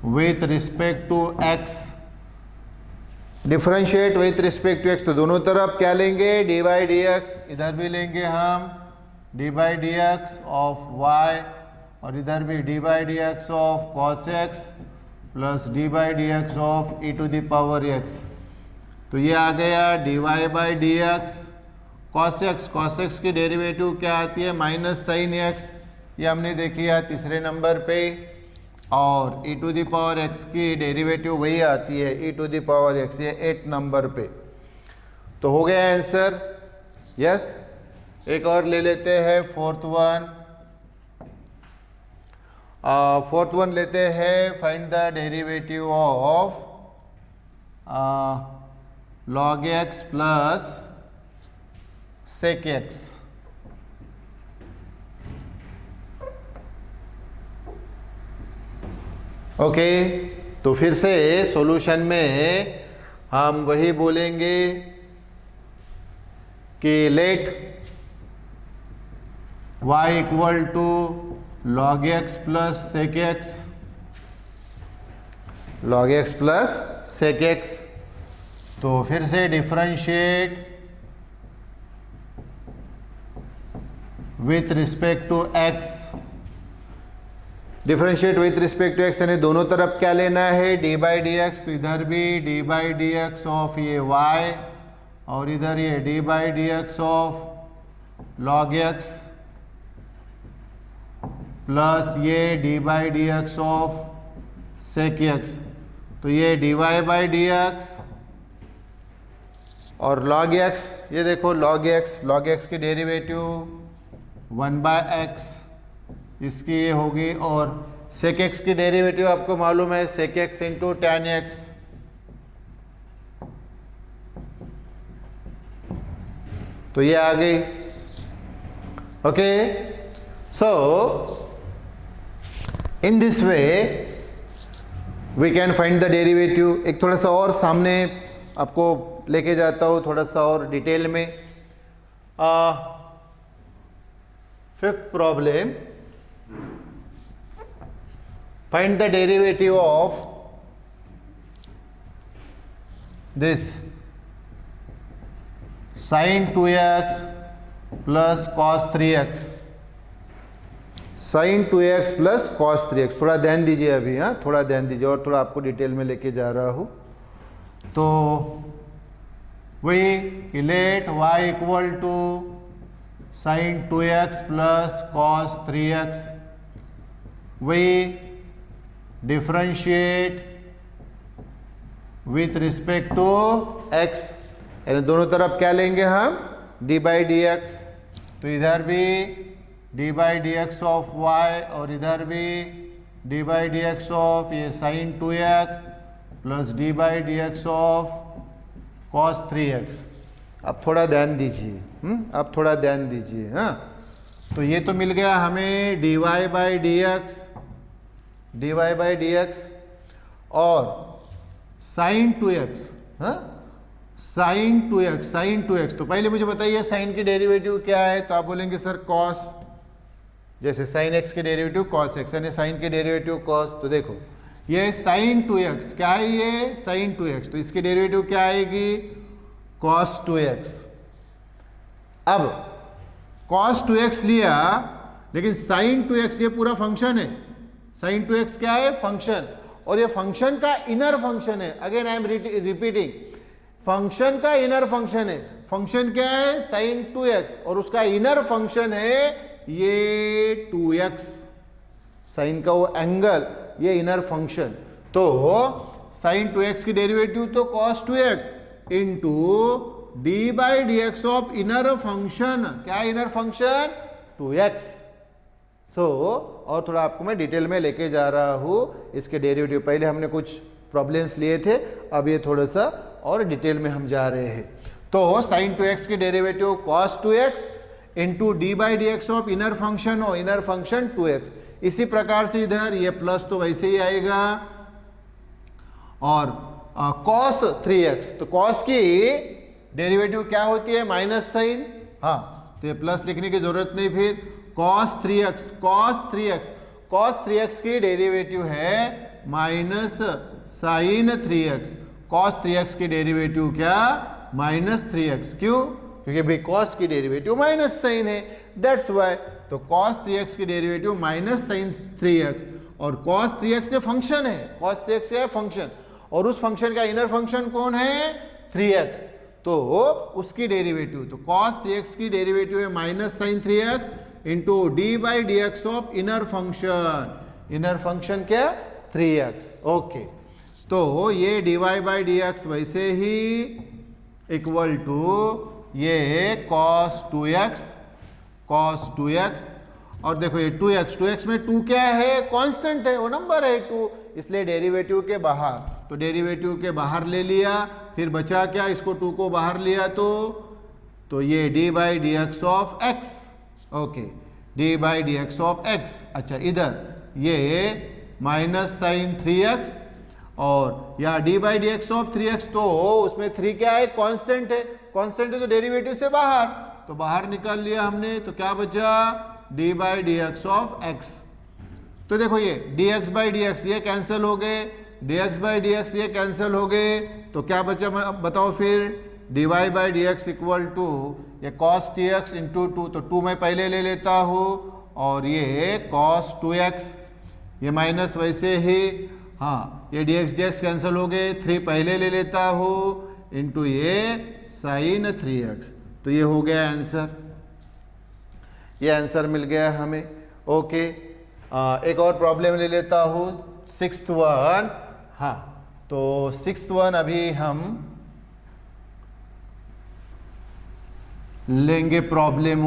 Speaker 1: with respect to x, differentiate with respect to x, तो दोनों तरफ क्या लेंगे, डी बाई डी एक्स, इधर भी लेंगे हम d by D x of y, और इधर भी d by D x of cos x plus d by D x of E to the power x. तो ये आ गया d y by D x cos x की derivative क्या आती है, माइनस साइन एक्स, ये हमने देखी है तीसरे नंबर पे, और e to the power x की डेरिवेटिव वही आती है e to the power x, ये 8 नंबर पे। तो हो गया आंसर, यस। एक और ले लेते हैं फोर्थ वन लेते हैं, find the derivative of log x plus sec x। Okay, तो फिर से सॉल्यूशन में हम वही बोलेंगे कि let y equal to log x plus sec x, log x plus sec x। तो फिर से differentiate with respect to x, differentiate with respect to x, यानी दोनों तरफ क्या लेना है, डी बाई डी एक्स, तो इधर भी d by D x of ये y, और इधर ये D by D x of log x plus ये D by D x of sec x. तो ये d y by D x और लॉग एक्स, ये देखो लॉग एक्स की डेरिवेटिव 1 बाय एक्स, इसकी ये होगी, और सेक एक्स की डेरिवेटिव आपको मालूम है sec x into tan x. तो ये आ गई। Okay, so in this way we can find the derivative. एक थोड़ा सा और सामने आपको लेके जाता हूँ, थोड़ा सा और डिटेल में। Fifth problem, find the derivative of this sin 2x plus cos 3x, sin 2x plus cos 3x। थोड़ा ध्यान दीजिए अभी, हाँ थोड़ा ध्यान दीजिए, और थोड़ा आपको डिटेल में लेके जा रहा हूँ। तो वही कि let y equal to sin 2x plus cos 3x, वही differentiate with respect to x, यानी दोनों तरफ क्या लेंगे हम, डी बाई डी एक्स, तो इधर भी d by D x of y, और इधर भी d by D x of ये sine 2x plus d by D x of cos 3x। अब थोड़ा ध्यान दीजिए, अब थोड़ा ध्यान दीजिए, हाँ। तो ये तो मिल गया हमें d y by D x, d y by D x, और साइन 2x, हाँ साइन 2x। तो पहले मुझे बताइए साइन की डेरिवेटिव क्या है, तो आप बोलेंगे सर कॉस, जैसे साइन x की डेरिवेटिव कॉस x, यानी साइन की डेरिवेटिव कॉस। तो देखो ये साइन 2x क्या है, ये साइन 2x, तो इसकी डेरिवेटिव क्या आएगी, कॉस 2x। अब कॉस 2x लिया, लेकिन साइन 2x ये पूरा फंक्शन है, साइन 2x क्या है, फंक्शन, और ये फंक्शन का इनर फंक्शन है। Again I am repeating, function का इनर फंक्शन है। फंक्शन क्या है, साइन 2x, और उसका इनर फंक्शन है ये 2x, साइन का वो एंगल, ये इनर फंक्शन। तो साइन 2x की डेरिवेटिव तो cos 2x into d by D x of inner function, क्या इनर फंक्शन, 2x। और थोड़ा आपको मैं डिटेल में लेके जा रहा हूं इसके डेरिवेटिव। पहले हमने कुछ प्रॉब्लम्स लिए थे, अब ये थोड़ा सा और डिटेल में हम जा रहे हैं। तो साइन 2x की derivative cos 2x into d by D x of inner function हो, इनर फंक्शन 2x। इसी प्रकार से इधर ये प्लस तो वैसे ही आएगा, और cos 3x, तो cos की डेरिवेटिव क्या होती है, माइनस साइन, हाँ तो ये प्लस लिखने की जरूरत नहीं, फिर cos 3x, cos 3x, cos 3x की डेरिवेटिव है minus sine 3x, cos 3x की डेरिवेटिव क्या माइनस 3x, क्यों? क्योंकि भाई cos की डेरिवेटिव माइनस साइन है, दैट्स वाई। तो cos 3x की डेरिवेटिव माइनस साइन 3x, और cos 3x ये फंक्शन है, cos 3x क्या है फंक्शन, और उस फंक्शन का इनर फंक्शन कौन है 3x, तो उसकी डेरिवेटिव, तो cos 3x की डेरिवेटिव है minus sine 3x into d by D x of inner function, inner function क्या 3x, ओके। तो ये dy बाई डी एक्स वैसे ही इक्वल टू ये cos 2x, cos 2x, और देखो ये 2x में 2 क्या है कांस्टेंट है, वो नंबर है 2, इसलिए डेरिवेटिव के बाहर, तो डेरिवेटिव के बाहर ले लिया, फिर बचा क्या, इसको 2 को बाहर लिया तो ये D by D x of x, okay, D by D x of x. अच्छा इधर ये माइनस साइन 3x और या D by D x of 3x, तो उसमें 3 क्या है कांस्टेंट है, कांस्टेंट है तो डेरिवेटिव से बाहर, तो बाहर निकाल लिया हमने, तो क्या बचा d by D x of x. तो देखो ये dx बाई डी एक्स ये कैंसिल हो गए, dx बाई डी एक्स ये कैंसिल हो गए, तो क्या बचा बताओ फिर, dy by D x equal to ये cos tx इंटू 2, तो 2 मैं पहले ले लेता हूँ, और ये cos 2x, ये माइनस वैसे ही, हाँ ये dx कैंसिल हो गए, 3 पहले ले लेता हूँ इंटू ये साइन 3x, तो ये हो गया आंसर, ये आंसर मिल गया हमें, ओके। एक और प्रॉब्लम ले लेता हूँ 6th वन, हाँ तो 6th वन अभी हम लेंगे प्रॉब्लम।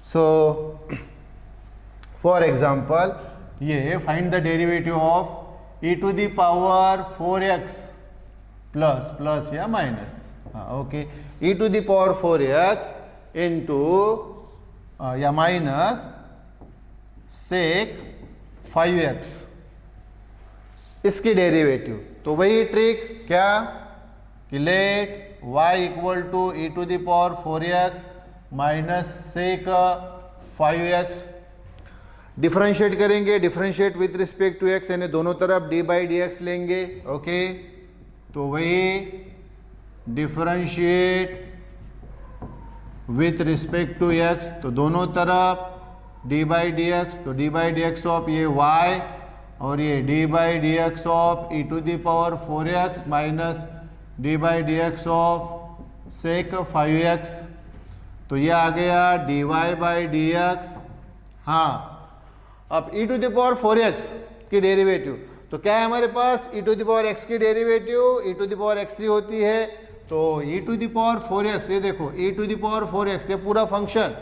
Speaker 1: सो फॉर एग्जांपल ये find the derivative of e to the power 4x plus या माइनस, हाँ okay, e to the power 4x into या माइनस सेक 5x, इसकी डेरिवेटिव। तो वही ट्रिक क्या कि let y equal to e to the power 4x minus sec 5x, differentiate करेंगे, differentiate with respect to x, यानी दोनों तरफ d बाई डी एक्स लेंगे, ओके। तो वही differentiate with respect to x, तो दोनों तरफ d बाई डी एक्स, तो d by D x of ये y और ये d by D x of E to the power 4x minus d by D x of sec 5x, तो ये आ गया dy बाई डी एक्स, हाँ। अब e to the power 4x की डेरिवेटिव, तो क्या है हमारे पास e to the power x की derivative e to the power x ही होती है, तो e to the power 4x, ये देखो e to the power 4x ये पूरा फंक्शन,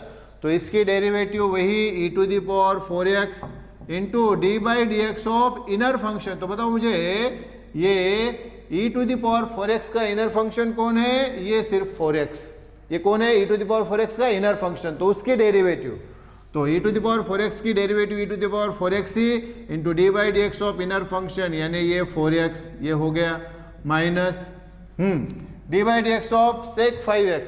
Speaker 1: तो इसकी डेरिवेटिव वही e to the power 4x into d by D x of inner function. तो बताओ मुझे ये e to the power 4x का इनर फंक्शन कौन है, ये सिर्फ 4x, ये कौन है e to the power 4x का इनर फंक्शन, तो उसकी डेरिवेटिव, तो e to the power 4x की derivative e to the power 4x ही into d by D x of inner function, यानी ये 4x, ये हो गया minus d by D x of sec 5x,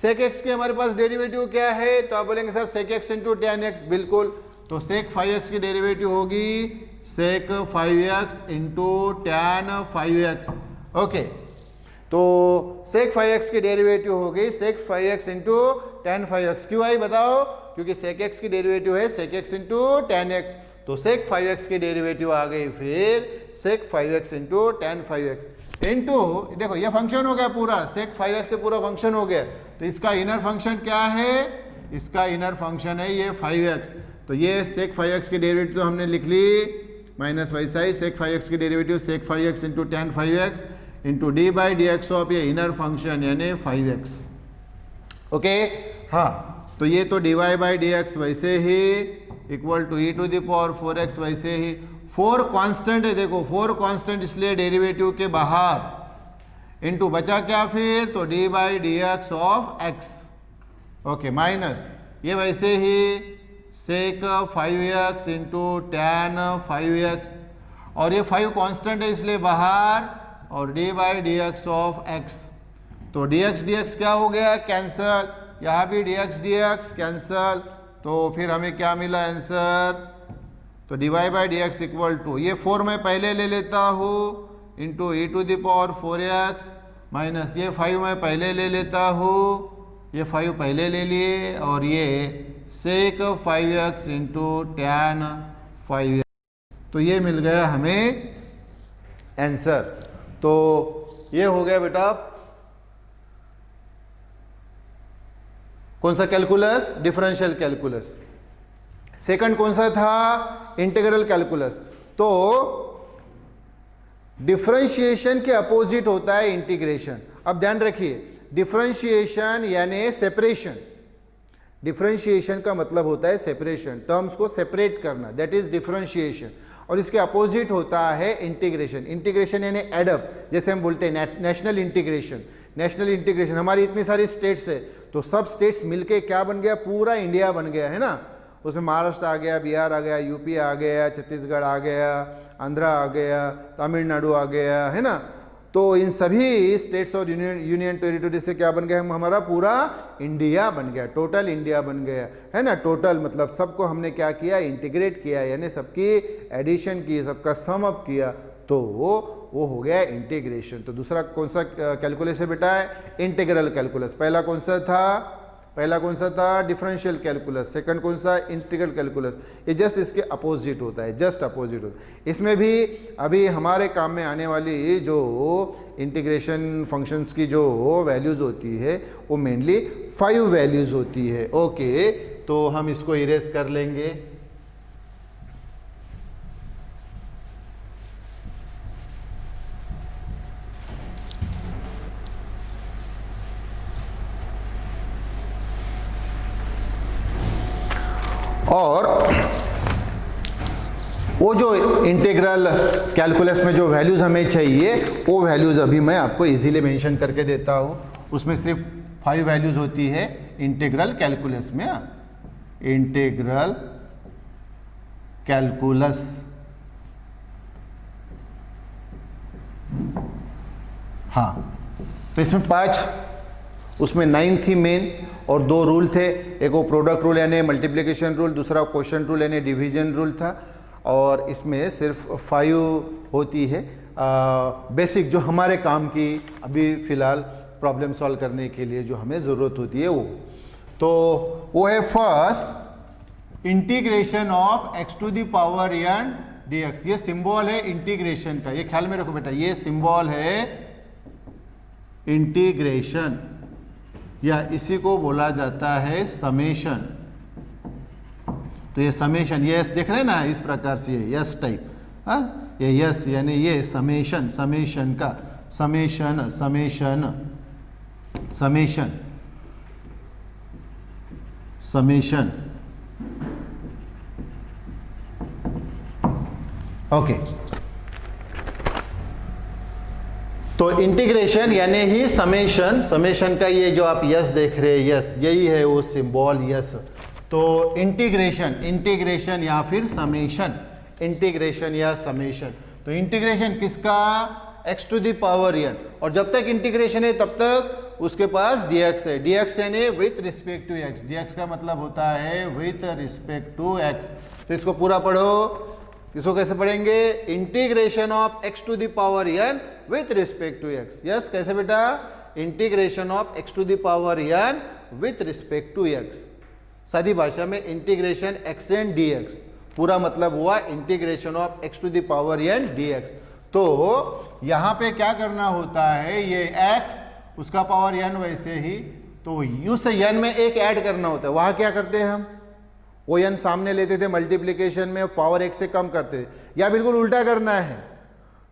Speaker 1: sec x की हमारे पास डेरिवेटिव क्या है, तो आप बोलेंगे sir sec x into tan x, बिल्कुल, तो सेक 5x की डेरिवेटिव होगी सेक 5x into tan 5x, okay. तो सेक 5x की डेरिवेटिव होगी सेक 5x इंटू टेन 5x, क्यों आई बताओ, क्योंकि सेक x की डेरिवेटिव है सेक x इंटू टेन एक्स, तो सेक 5x की डेरिवेटिव आ गई फिर सेक 5x into tan 5x into, देखो ये फंक्शन हो गया पूरा, सेक 5x से पूरा फंक्शन हो गया, तो इसका इनर फंक्शन क्या है, इसका इनर फंक्शन है ये 5x, तो ये सेक 5x की डेरिवेटिव तो हमने लिख ली माइनस वैसा ही सेक 5x की derivative sec 5x into tan 5x into d by D x of ये इनर फंक्शन यानी 5x, ओके। हाँ तो ये तो d y by D x वैसे ही equal to e to the power 4x वैसे ही, 4 कांस्टेंट है, देखो 4 कांस्टेंट इसलिए डेरिवेटिव के बाहर इंटू बचा क्या फिर, तो D by D x of x, okay, minus ये वैसे ही sec 5x into tan 5x, और ये 5 कांस्टेंट है इसलिए बाहर, और d by D x of x, तो डी एक्स क्या हो गया कैंसल, यहाँ भी डी एक्स कैंसल, तो फिर हमें क्या मिला आंसर, तो dy by D x equal to, ये 4 मैं पहले ले लेता हूँ into e to the power 4x minus ये 5 मैं पहले ले लेता हूँ, ये 5 पहले ले लिए, और ये सेक 5x इंटू टैन 5x, तो ये मिल गया हमें आंसर। तो ये हो गया बेटा कौन सा कैलकुलस, डिफरेंशियल कैलकुलस। सेकंड कौन सा था, इंटीग्रल कैलकुलस। तो डिफरेंशिएशन के अपोजिट होता है इंटीग्रेशन। अब ध्यान रखिए, डिफरेंशिएशन यानी सेपरेशन, डिफरेंशिएशन का मतलब होता है सेपरेशन, टर्म्स को सेपरेट करना, दैट इज डिफरेंशिएशन। और इसके अपोजिट होता है इंटीग्रेशन। इंटीग्रेशन यानी एडअप, जैसे हम बोलते हैं नेशनल इंटीग्रेशन। नेशनल इंटीग्रेशन, हमारी इतनी सारी स्टेट्स है तो सब स्टेट्स मिलके क्या बन गया, पूरा इंडिया बन गया है ना। उसमें महाराष्ट्र आ गया, बिहार आ गया, यूपी आ गया, छत्तीसगढ़ आ गया, आंध्रा आ गया, तमिलनाडु आ गया, है ना। तो इन सभी स्टेट्स और यूनियन टेरिटरी से क्या बन गया, हमारा पूरा इंडिया बन गया, टोटल इंडिया बन गया, है ना। टोटल मतलब सबको हमने क्या किया, इंटीग्रेट किया, यानी सबकी एडिशन की, सबका सम अप किया, तो वो हो गया इंटीग्रेशन। तो दूसरा कौन सा कैलकुलस है बेटा, इंटीग्रल कैलकुलस। पहला कौन सा था, डिफरेंशियल कैलकुलस। सेकंड कौन सा, इंटीग्रल कैलकुलस। ये जस्ट इसके अपोजिट होता है, जस्ट अपोजिट होता है। इसमें भी अभी हमारे काम में आने वाली जो इंटीग्रेशन फंक्शंस की जो वैल्यूज़ होती है वो मेनली 5 वैल्यूज़ होती है। ओके, तो हम इसको इरेज कर लेंगे। और वो जो इंटीग्रल कैलकुलस में जो वैल्यूज़ हमें चाहिए वो वैल्यूज़ अभी मैं आपको इजीली मेंशन करके देता हूँ। उसमें सिर्फ 5 वैल्यूज़ होती है इंटीग्रल कैलकुलस में। इंटीग्रल कैलकुलस, हाँ, तो इसमें 5, उसमें 9 थी मेन, और 2 रूल थे। एक वो प्रोडक्ट रूल यानी मल्टीप्लिकेशन रूल, दूसरा क्वोशंट रूल यानी डिवीजन रूल था। और इसमें सिर्फ 5 होती है बेसिक, जो हमारे काम की अभी फ़िलहाल प्रॉब्लम सॉल्व करने के लिए जो हमें ज़रूरत होती है वो। तो वो है first, integration of x to the power n dx। ये सिंबल है इंटीग्रेशन का, ये ख्याल में रखो बेटा, ये सिंबल है इंटीग्रेशन, या इसी को बोला जाता है समेशन। तो ये समेशन, ये यस देख रहे हैं ना, इस प्रकार से ये यस टाइप, हाँ, ये यस यानी ये समेशन, समेशन का summation, summation, summation, summation. Okay, तो इंटीग्रेशन यानी ही समेशन, समेशन का ये जो आप यस देख रहे हैं, यस, यही है वो सिंबल यस। तो इंटीग्रेशन, इंटीग्रेशन या फिर समेशन, इंटीग्रेशन या समेशन। तो इंटीग्रेशन किसका, x to the power n, और जब तक इंटीग्रेशन है तब तक उसके पास dx है। dx यानी with respect to x, dx का मतलब होता है विथ रिस्पेक्ट टू x। तो इसको पूरा पढ़ो, इसको कैसे पढ़ेंगे, integration of x to the power n with respect to x। Yes, कैसे बेटा, integration of x to the power n with respect to x। सादी भाषा में इंटीग्रेशन x एंड dx, पूरा मतलब हुआ integration of x to the power n dx। तो यहाँ पे क्या करना होता है, ये x उसका पावर n वैसे ही, तो u से n में एक ऐड करना होता है। वहाँ क्या करते हैं हम, वो n सामने लेते थे मल्टीप्लिकेशन में, पावर 1 से कम करते थे, या बिल्कुल उल्टा करना है,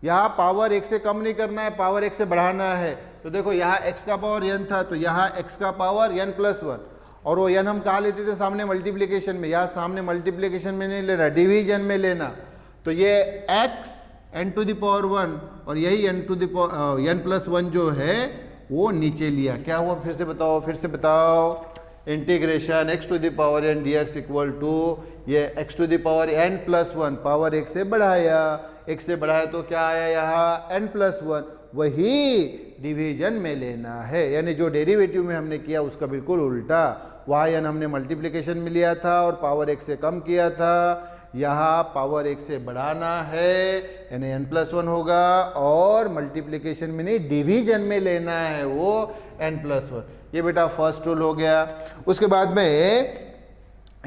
Speaker 1: यहाँ पावर 1 से कम नहीं करना है, पावर 1 से बढ़ाना है। तो देखो यहाँ x का पावर n था, तो यहाँ x का पावर n + 1, और वो n हम कहाँ लेते थे, सामने मल्टीप्लिकेशन में। यहाँ सामने मल्टीप्लिकेशन में नहीं लेना, डिवीजन में लेना। तो ये x n to the power 1 और यही n + 1 जो है वो नीचे लिया। क्या हुआ, फिर से बताओ, फिर से बताओ। Integration x to the power n dx equal to ये x to the power n + 1, power 1 से बढ़ाया, 1 से बढ़ाया तो क्या आया यहाँ n + 1, वही डिवीजन में लेना है, यानी जो डेरिवेटिव में हमने किया उसका बिल्कुल उल्टा। वहाँ n हमने मल्टीप्लिकेशन में लिया था और पावर 1 से कम किया था, यहाँ पावर 1 से बढ़ाना है यानी n+1 होगा, और मल्टीप्लिकेशन में नहीं डिवीजन में लेना है वो n+1। ये बेटा फर्स्ट रूल हो गया। उसके बाद में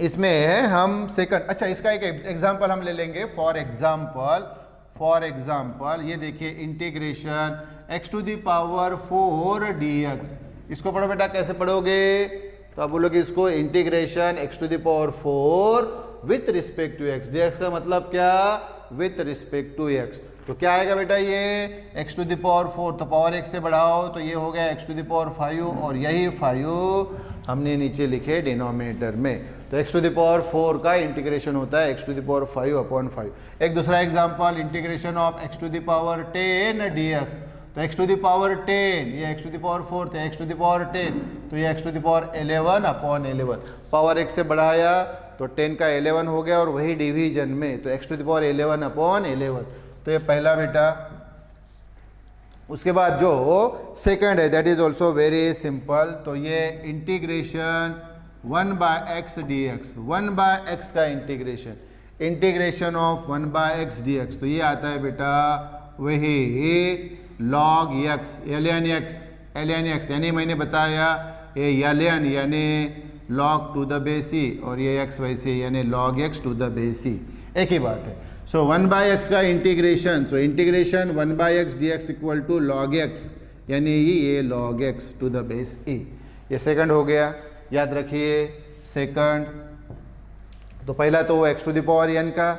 Speaker 1: इसमें हम सेकंड, अच्छा इसका एक एग्जांपल हम ले लेंगे। फॉर एग्जांपल ये देखिए इंटीग्रेशन x⁴ dx, इसको पढ़ो बेटा। कैसे पढ़ोगे? तो आप बोलोगे इसको integration x⁴ with respect to x। dx का मतलब क्या? With respect to x। तो क्या आएगा बेटा ये x⁴, तो पावर 1 से बढ़ाओ तो ये हो गया x⁵, और यही 5 हमने नीचे लिखे डिनोमिनेटर में। तो x⁴ का इंटीग्रेशन होता है x⁵/5। एक दूसरा example integration of x⁻10 dx, तो x⁻10 ये x⁴ थे, x⁻10 तो ये x⁻11/11। पावर 1 से बढ़ाया तो 10 का 11 हो गया और वही डिवीजन में, तो x⁻11/11। तो ये पहला बेटा। उसके बाद जो सेकंड है that is also very simple. तो ये इंटीग्रेशन 1/x dx, 1/x का इंटीग्रेशन ऑफ 1/x dx, तो ये आता है बेटा वही log x ln x, यानी मैंने बताया ये ln यानी log to the base e, और ये x वैसे यानी log x to the base e, एक ही बात है। सो 1/x का integration, so integration 1/x dx equal to log x, यानी ये log x to the base e। ये सेकंड हो गया, याद रखिए सेकंड। तो पहला तो वो x⁴n का,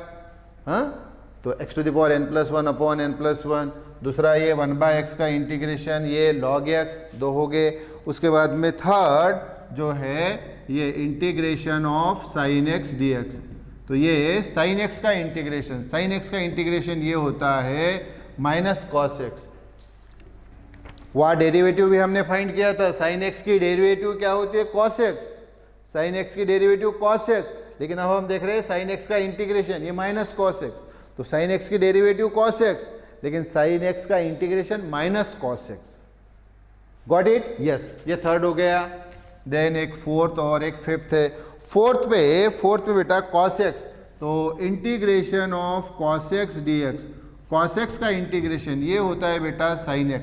Speaker 1: हाँ, तो x⁴n+1/n+1। दूसरा ये 1/x का इंटीग्रेशन, ये log x, 2 हो गए। उसके बाद में थर्ड जो है ये integration of sin x dx, तो ये sin x का इंटीग्रेशन, sin x का इंटीग्रेशन ये होता है -cos x। वहाँ डेरिवेटिव भी हमने फाइंड किया था, sin x की डेरिवेटिव क्या होती है? cos x, sin x की डेरिवेटिव cos x, लेकिन अब हम देख रहे हैं sin x का इंटीग्रेशन ये -cos x, तो sin x की डेरिवेटिव cos x, लेकिन sin x का integration -cos x। Got it? Yes, ये थर्ड हो गया। देन एक फोर्थ और एक फिफ्थ है। फोर्थ पे बेटा cos x, तो integration of cos x dx, cos x का इंटीग्रेशन ये होता है बेटा sin x,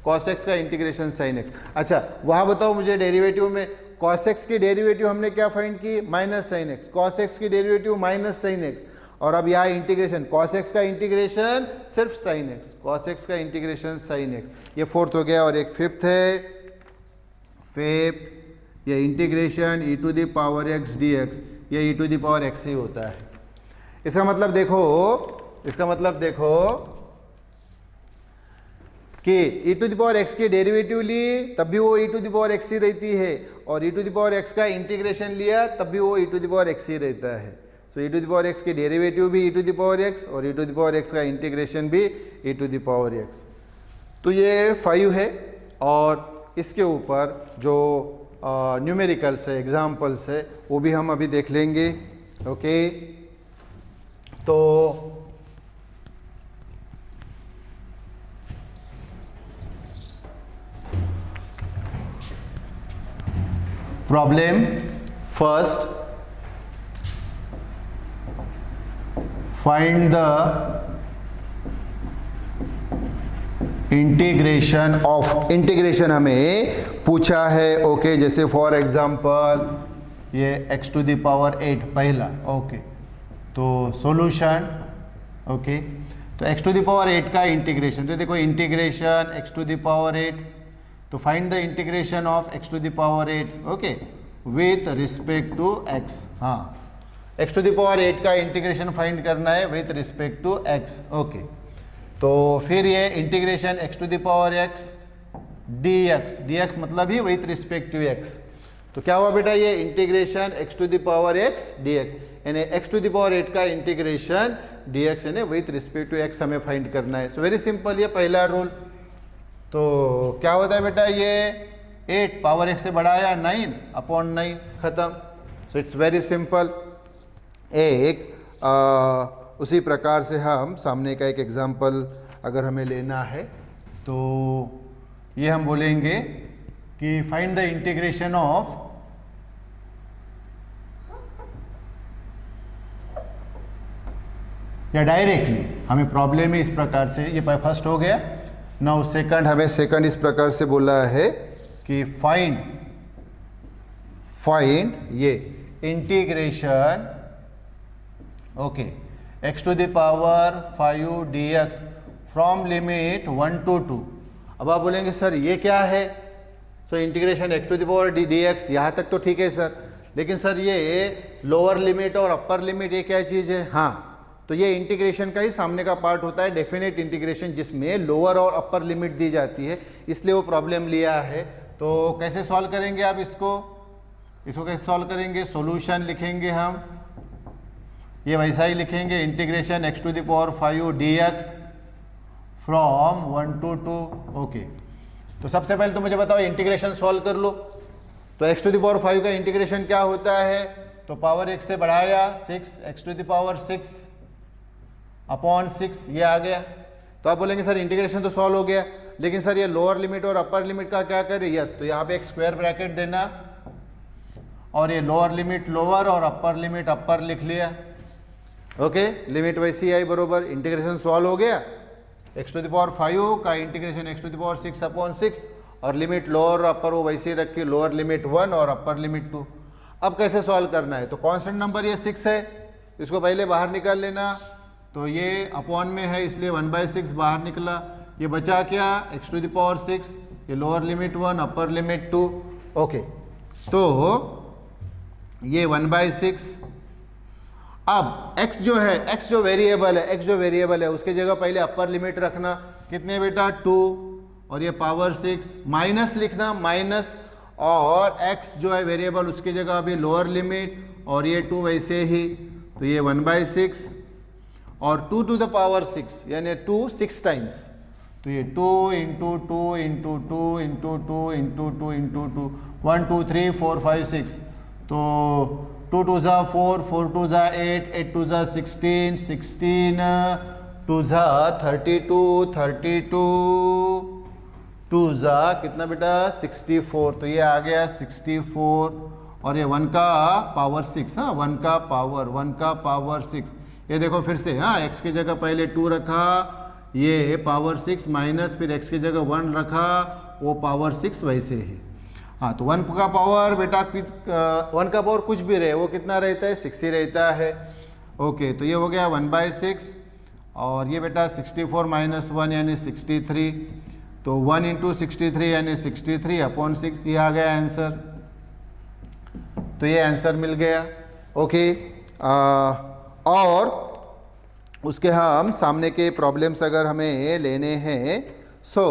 Speaker 1: cos x का इंटीग्रेशन sin x। अच्छा वहाँ बताओ मुझे डेरिवेटिव में cos x की डेरिवेटिव हमने क्या फाइंड की? -sin x, cos x की डेरिवेटिव -sin x, और अब यहाँ इंटीग्रेशन cos x का इंटीग्रेशन सिर्फ sin x, cos x का इंटीग्रेशन sin x। ये फोर्थ हो गया। और एक फिफ्थ है, फिफ्थ ये इंटीग्रेशन e⁻x dx, ये e⁻x ही होता है। इसका मतलब देखो कि e⁻x की डेरिवेटिव ली तब भी वो e⁻x ही रहती है, और e⁻x का इंटीग्रेशन लिया तब भी वो e⁻x ही रहता है। सो e⁻x की डेरिवेटिव भी e⁻x और e⁻x का इंटीग्रेशन भी e⁻x। तो ये 5 है, और इसके ऊपर जो न्यूमेरिकल्स है, एग्जाम्पल्स है, वो भी हम अभी देख लेंगे। ओके, तो problem first, find the integration of, integration हमें पूछा है। ओके, जैसे फॉर एग्जांपल ये x⁸ पहला। ओके, तो सॉल्यूशन, ओके, तो x⁸ का इंटीग्रेशन, तो देखो इंटीग्रेशन x⁸, तो find the integration of x⁸, okay, with respect to x। हाँ, x⁸ का इंटीग्रेशन फाइंड करना है with respect to x। Okay, तो फिर ये इंटीग्रेशन x⁸ dx मतलब ही विथ रिस्पेक्ट टू x। तो क्या हुआ बेटा? ये इंटीग्रेशन x⁸ dx, यानी x⁸ का इंटीग्रेशन dx यानी विथ रिस्पेक्ट टू x हमें फाइंड करना है। सो वेरी सिंपल, ये पहला रूल। तो क्या होता है बेटा? ये 8 पावर 1 से बढ़ाया 9/9, खत्म। So it's very simple. उसी प्रकार से हम सामने का एक एग्जाम्पल अगर हमें लेना है, तो ये हम बोलेंगे कि फाइंड द इंटीग्रेशन ऑफ या डायरेक्टली, हमें प्रॉब्लम है इस प्रकार से, ये फर्स्ट हो गया। नाउ सेकंड, हमें सेकंड इस प्रकार से बोला है कि फाइंड ये integration okay x to the power 5 dx from limit 1 to 2। अब आप बोलेंगे सर ये क्या है? So integration x to the power dx, यहाँ तक तो ठीक है सर, लेकिन सर ये लोअर लिमिट और अपर लिमिट ये क्या चीज़ है? हाँ, तो ये इंटीग्रेशन का ही सामने का पार्ट होता है, डेफिनेट इंटीग्रेशन, जिसमें लोअर और अपर लिमिट दी जाती है, इसलिए वो प्रॉब्लम लिया है। तो कैसे सॉल्व करेंगे आप इसको कैसे सॉल्व करेंगे? सॉल्यूशन लिखेंगे हम, ये वैसा ही लिखेंगे, integration x to the power 5 dx from 1 to 2। Okay, तो सबसे पहले तो मुझे बताओ इंटीग्रेशन सॉल्व कर लो। तो x to the power 5 का इंटीग्रेशन क्या होता है? तो पावर x से बढ़ाया 6, x to the power 6 upon 6, ये आ गया। तो आप बोलेंगे सर इंटीग्रेशन तो सॉल्व हो गया, लेकिन सर ये लोअर लिमिट और अपर लिमिट का क्या करें? यस, तो यहाँ पे एक स्क्वायर ब्रैकेट देना और ये लोअर लिमिट लोअर और अपर लिमिट अपर लिख लिया। ओके, लिमिट वैसी आई बरोबर, इंटीग्रेशन सॉल्व हो गया। x to the power 5 का integration x to the power 6 upon 6 और लिमिट लोअर और अपर वो वैसे ही रखी, लोअर लिमिट 1 और अपर लिमिट 2। अब कैसे सॉल्व करना है? तो कांस्टेंट नंबर ये 6 है, इसको पहले बाहर निकाल लेना। तो ये अपॉन में है इसलिए 1/6 बाहर निकला। ये बचा क्या? x to the power 6, ये lower limit 1 upper limit 2। Okay, तो ये 1/6। अब x जो है, x जो वेरिएबल है उसके जगह पहले अपर लिमिट रखना। कितने बेटा? 2 और ये पावर 6, माइनस लिखना माइनस, और x जो है वेरिएबल उसकी जगह अभी लोअर लिमिट और ये 2 वैसे ही। तो ये 1/6 और 2 to the power 6 यानी 2 6 टाइम्स। तो ये 2 into 2 into 2 into 2 into 2 into 2, 1 2 3 4 5 6। तो 2 2 जा 4, 4 2 जा 8, 8 2 जा 16, 16 2 जा 32, 32 2 जा कितना बेटा? 64। तो ये आ गया 64 और ये 1 का पावर 6, हाँ 1 का पावर 6। ये देखो फिर से, हाँ x की जगह पहले 2 रखा, ये पावर 6 माइनस, फिर x की जगह 1 रखा, वो पावर 6 वैसे ही। हाँ, तो 1 का पावर बेटा 1 का पावर कुछ भी रहे वो कितना रहता है? 6 ही रहता है। ओके, तो ये हो गया 1/6 और ये बेटा 64 माइनस 1 यानी 63। तो 1 इंटू 63 यानी 63 अपॉन 6, ये आ गया आंसर। तो ये आंसर मिल गया। ओके, और उसके हम सामने के प्रॉब्लम्स अगर हमें लेने हैं सो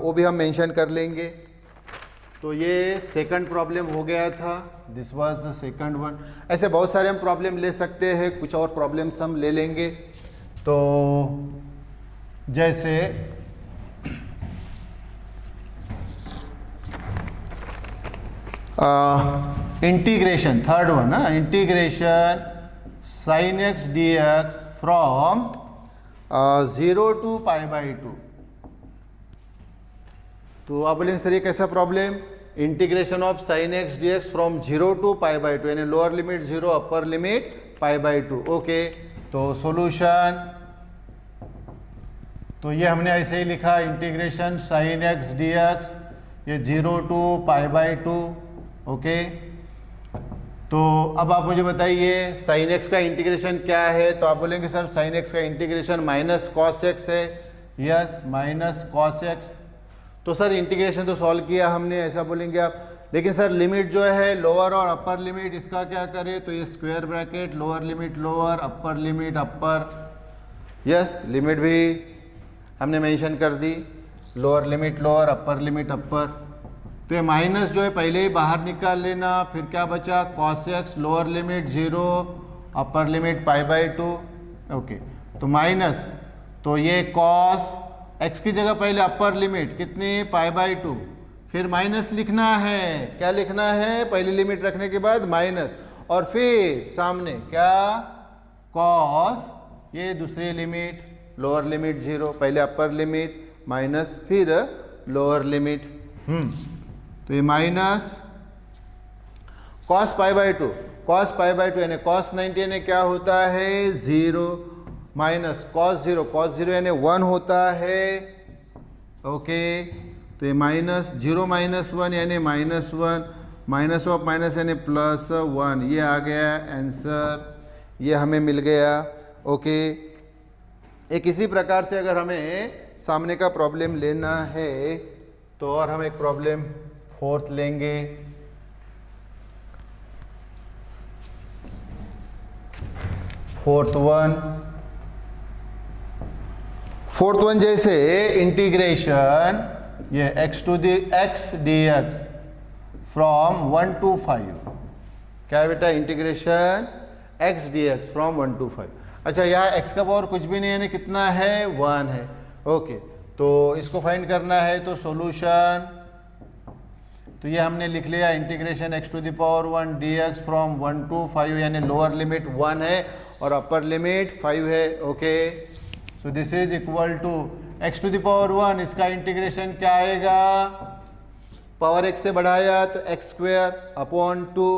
Speaker 1: वो भी हम मेंशन कर लेंगे। तो ये सेकंड प्रॉब्लम हो गया था, this was the second one. ऐसे बहुत सारे हम प्रॉब्लम ले सकते हैं, कुछ और प्रॉब्लम्स हम ले लेंगे। तो जैसे इंटीग्रेशन, थर्ड वन ना, integration sin x dx from 0 to π/2। तो आप बोलेंगे सर ये कैसा problem? Integration of sin x dx from 0 to π/2 यानी lower limit 0 upper limit π/2। Okay, तो सॉल्यूशन, तो ये हमने ऐसे ही लिखा, इंटीग्रेशन sin x dx ये 0 to π/2। ओके, तो अब आप मुझे बताइए sin x का इंटीग्रेशन क्या है? तो आप बोलेंगे सर sin x का इंटीग्रेशन माइनस cos x है। Yes, minus cos x। तो सर इंटीग्रेशन तो सॉल्व किया हमने, ऐसा बोलेंगे आप, लेकिन सर लिमिट जो है लोअर और अपर लिमिट, इसका क्या करें? तो ये square bracket, lower limit lower, upper limit upper. Yes, limit भी हमने मेंशन कर दी, lower limit lower, upper limit upper. तो ये माइनस जो है पहले ही बाहर निकाल लेना। फिर क्या बचा? cos x, lower limit 0 upper limit π/2। Okay, तो माइनस, तो ये cos x की जगह पहले अपर लिमिट कितनी? π/2। फिर माइनस लिखना है, क्या लिखना है? पहली लिमिट रखने के बाद माइनस, और फिर सामने क्या? cos, ये दूसरी लिमिट, लोअर लिमिट 0, पहले अपर लिमिट माइनस, फिर लोअर लिमिट। तो ये minus cos pi by two, cos pi by two यानी कॉस 90 यानी क्या होता है 0, माइनस कॉस 0, कॉस 0 यानी 1 होता है। ओके, तो ये माइनस 0 माइनस 1 यानी -1, माइनस ऑफ माइनस यानी +1, ये आ गया आंसर, ये हमें मिल गया। ओके, एक इसी प्रकार से अगर हमें सामने का प्रॉब्लम लेना है तो और हम एक प्रॉब्लम फोर्थ लेंगे। फोर्थ वन जैसे इंटीग्रेशन ये x to the x dx from 1 to 5, क्या है बेटा integration x dx from 1 to 5। अच्छा, यहाँ x का पावर कुछ भी नहीं है, कितना है 1 है। ओके, तो इसको फाइंड करना है तो सॉल्यूशन, तो ये हमने लिख लिया integration x to the power 1 dx from 1 to 5 यानी लोअर लिमिट 1 है और अपर लिमिट 5 है। Okay, so this is equal to x to the power 1, इसका इंटीग्रेशन क्या आएगा, पावर x से बढ़ाया तो x square upon 2,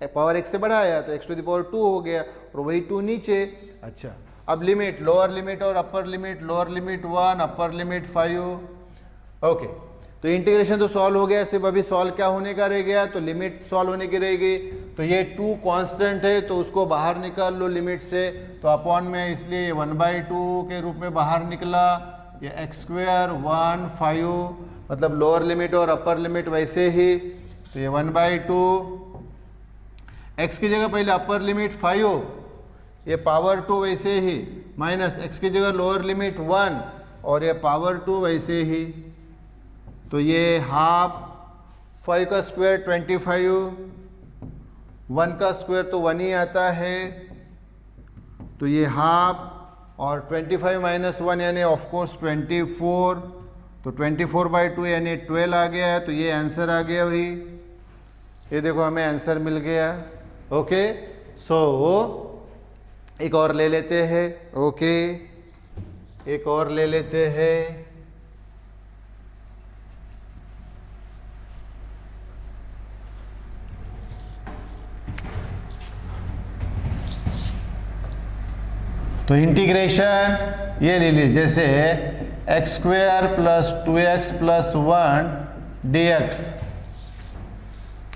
Speaker 1: power x से बढ़ाया तो x to the power 2 हो गया और वही 2 नीचे। अच्छा, अब लिमिट, लोअर लिमिट और अपर लिमिट, लोअर लिमिट 1, अपर लिमिट 5। ओके, तो इंटीग्रेशन तो सॉल्व हो गया, सिर्फ अभी सॉल्व क्या होने का रह गया, तो लिमिट सॉल्व होने की रहेगी। तो ये 2 कांस्टेंट है तो उसको बाहर निकाल लो लिमिट से, तो अपॉन में इसलिए 1/2 के रूप में बाहर निकला। ये x स्क्वायर 1 5, मतलब लोअर लिमिट और अपर लिमिट वैसे ही, तो ये 1/2, x की जगह पहले अपर लिमिट 5, ये पावर 2 वैसे ही, माइनस x की जगह लोअर लिमिट 1 और ये पावर 2 वैसे ही, तो ये हाफ, 5 का स्क्वायर 25, 1 का स्क्वायर तो 1 ही आता है, तो ये हाफ और 25 माइनस 1 यानी ऑफकोर्स 24, तो 24/2 यानी 12 आ गया है, तो ये आंसर आ गया भाई। ये देखो हमें आंसर मिल गया। ओके, सो एक और ले लेते हैं। ओके, एक और ले लेते हैं। तो इंटीग्रेशन ये ले लीजिए, जैसे x square plus 2x plus 1 dx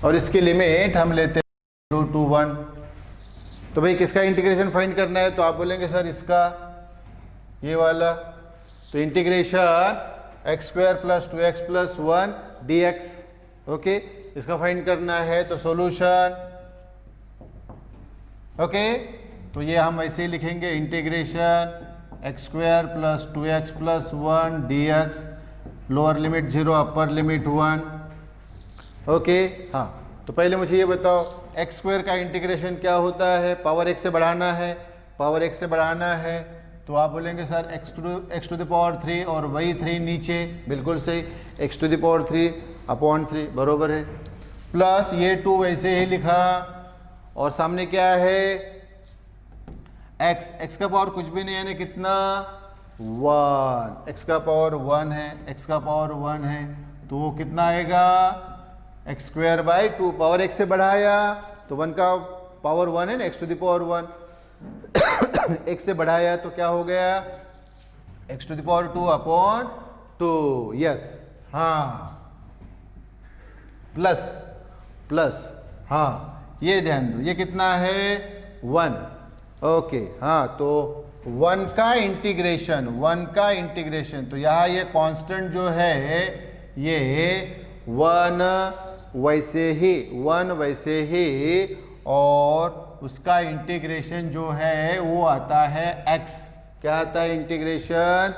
Speaker 1: और इसकी लिमिट हम लेते हैं 2 to 1। तो भाई किसका इंटीग्रेशन फाइंड करना है, तो आप बोलेंगे सर इसका, ये वाला। तो integration x square plus 2x plus 1 dx, okay, इसका फाइंड करना है तो सॉल्यूशन। ओके, तो ये हम ऐसे ही लिखेंगे integration x square plus 2x plus 1 dx, lower limit 0 upper limit 1। Okay, हाँ, तो पहले मुझे ये बताओ x स्क्वायर का इंटीग्रेशन क्या होता है, पावर x से बढ़ाना है, पावर x से बढ़ाना है, तो आप बोलेंगे sir x to the power 3 और वही 3 नीचे, बिल्कुल सही, x to the power 3 upon 3 बरोबर है, प्लस ये 2 वैसे ही लिखा और सामने क्या है x का पावर कुछ भी नहीं है ना, कितना 1, x का पावर 1 है, x का पावर 1 है, तो वो कितना आएगा x square by 2, power x से बढ़ाया तो 1 का पावर 1 है ना, x to the power 1 x से बढ़ाया तो क्या हो गया x to the power 2 upon 2। Yes, हाँ, प्लस प्लस, हाँ, ये ध्यान दो, ये कितना है 1। ओके, हाँ, तो 1 का इंटीग्रेशन, 1 का इंटीग्रेशन, तो यहाँ ये कांस्टेंट जो है ये 1 वैसे ही, 1 वैसे ही, और उसका इंटीग्रेशन जो है वो आता है x। क्या आता है इंटीग्रेशन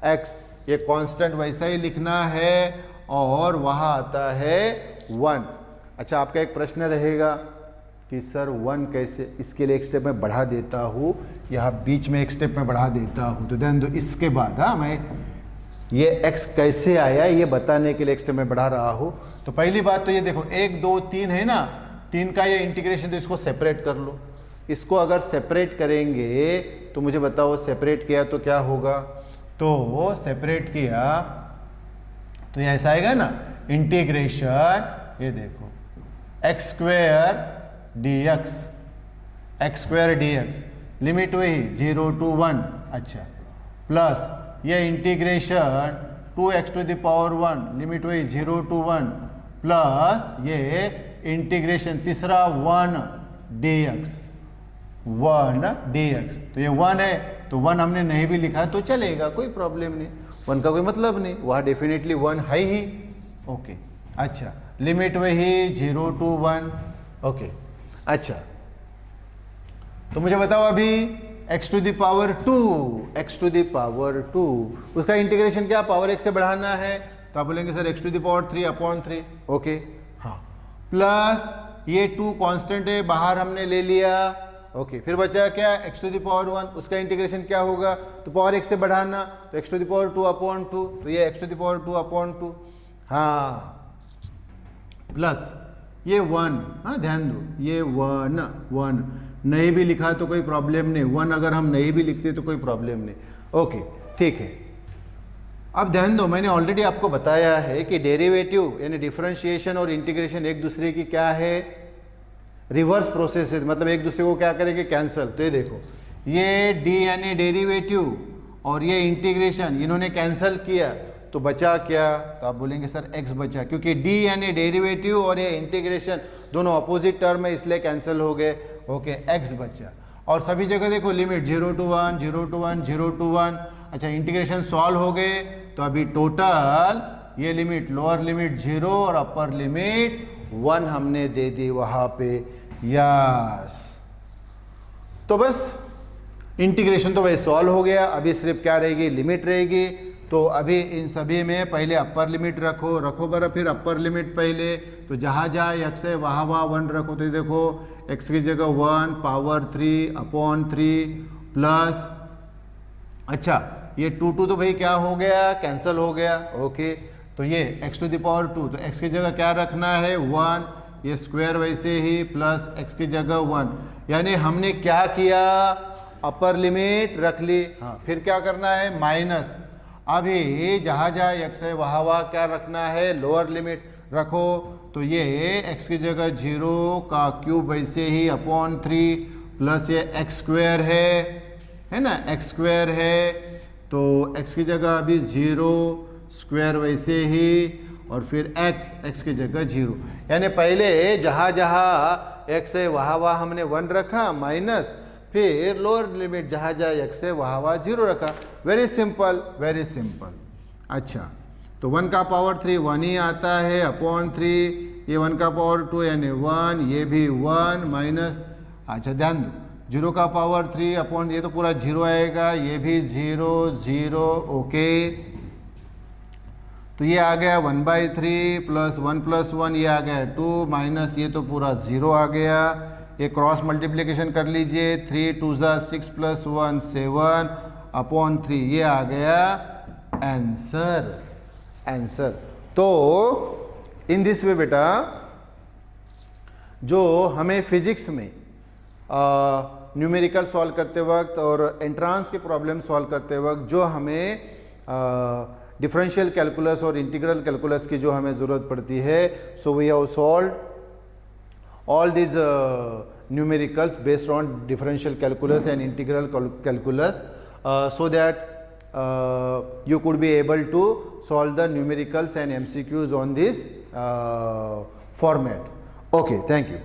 Speaker 1: x, ये कांस्टेंट वैसा ही लिखना है और वहाँ आता है 1। अच्छा, आपका एक प्रश्न रहेगा कि सर 1 कैसे, इसके लिए एक स्टेप में बढ़ा देता हूँ, यहाँ बीच में एक स्टेप में बढ़ा देता हूँ, तो ध्यान दो, इसके बाद हाँ मैं ये x कैसे आया ये बताने के लिए एक स्टेप में बढ़ा रहा हूँ। तो पहली बात तो ये देखो 1 2 3 है ना, 3 का ये इंटीग्रेशन, तो इसको सेपरेट कर लो। इसको अगर सेपरेट करेंगे तो मुझे बताओ सेपरेट किया तो क्या होगा, तो सेपरेट किया तो ये ऐसा आएगा ना, इंटीग्रेशन ये देखो x square D x, limit वही 0 to 1, अच्छा, प्लस ये integration 2x to the power 1, limit वही 0 to 1, प्लस ये इंटीग्रेशन तीसरा 1 dx, तो ये 1 है, तो 1 हमने नहीं भी लिखा तो चलेगा, कोई प्रॉब्लम नहीं, 1 का कोई मतलब नहीं, वहाँ डेफिनेटली 1 है ही। ओके, अच्छा, लिमिट वही 0 to 1, ओके, अच्छा, तो मुझे बताओ अभी x to the power 2, उसका इंटीग्रेशन क्या, पावर x से बढ़ाना है, तो आप बोलेंगे sir x to the power 3/3, okay, हाँ, प्लस ये 2 कांस्टेंट है, बाहर हमने ले लिया, ओके, फिर बचा क्या, x to the power 1, उसका इंटीग्रेशन क्या होगा, तो पावर x से बढ़ाना, तो x to the power 2/2, तो ये x to the power 2/2, हाँ, प्लस ये 1, हाँ ध्यान दो, ये 1 नहीं भी लिखा तो कोई प्रॉब्लम नहीं, 1 अगर हम नहीं भी लिखते तो कोई प्रॉब्लम नहीं, ओके, ठीक है। अब ध्यान दो, मैंने ऑलरेडी आपको बताया है कि डेरिवेटिव यानी डिफरेंशिएशन और इंटीग्रेशन एक दूसरे की क्या है, रिवर्स प्रोसेस है, मतलब एक दूसरे को क्या करेंगे, कैंसल। तो ये देखो, ये डी यानी डेरिवेटिव और ये इंटीग्रेशन इन्होंने कैंसल किया, तो बचा क्या, तो आप बोलेंगे सर x बचा, क्योंकि d यानी डेरिवेटिव और ये इंटीग्रेशन दोनों अपोजिट टर्म है, इसलिए कैंसिल हो गए, ओके, x बचा। और सभी जगह देखो लिमिट 0 to 1, 0 to 1, 0 to 1, अच्छा, इंटीग्रेशन सॉल्व हो गए, तो अभी टोटल ये लिमिट, लोअर लिमिट 0 और अपर लिमिट 1 हमने दे दी वहाँ पे, यस। तो बस इंटीग्रेशन तो वही सॉल्व हो गया, अभी सिर्फ क्या रहेगी, लिमिट रहेगी। तो अभी इन सभी में पहले अपर लिमिट रखो बरा, फिर अपर लिमिट पहले, तो जहाँ जहाँ x है वहाँ 1 रखो, तो देखो x की जगह 1 पावर 3/3 प्लस, अच्छा, ये 2 तो भाई क्या हो गया, कैंसिल हो गया, ओके, तो ये x to the power 2, तो x की जगह क्या रखना है, 1, ये स्क्वायर वैसे ही, प्लस x की जगह 1, यानी हमने क्या किया, अपर लिमिट रख ली, हाँ, फिर क्या करना है, माइनस, अभी जहाँ जहाँ x है वहाँ क्या रखना है, लोअर लिमिट रखो, तो ये x की जगह 0 का क्यूब वैसे ही /3 प्लस ये x स्क्वायर है ना, x स्क्वायर है, तो x की जगह अभी 0 स्क्वायर वैसे ही, और फिर x की जगह 0, यानी पहले जहाँ जहाँ x है वहाँ हमने 1 रखा माइनस, फिर लोअर लिमिट जहाँ जहाँ x है वहाँ 0 रखा, वेरी सिंपल, वेरी सिंपल। अच्छा, तो 1 का पावर 3 1 ही आता है /3, ये 1 का पावर 2 यानी 1, ये भी 1 माइनस, अच्छा ध्यान दो, 0 का पावर 3 ये तो पूरा 0 आएगा, ये भी 0 0, ओके, तो ये आ गया 1/3 प्लस 1 + 1, ये आ गया 2 माइनस, ये तो पूरा 0 आ गया, ये क्रॉस मल्टीप्लिकेशन कर लीजिए, 3 2 6 + 1 7/3, ये आ गया आंसर। तो इन दिस वे बेटा, जो हमें फिजिक्स में न्यूमेरिकल सॉल्व करते वक्त और एंट्रांस के प्रॉब्लम सॉल्व करते वक्त जो हमें डिफरेंशियल कैलकुलस और इंटीग्रल कैलकुलस की जो हमें ज़रूरत पड़ती है, so we have solved all these numericals based on differential calculus and integral calculus, so that you could be able to solve the numericals and MCQs on this format. Okay, thank you.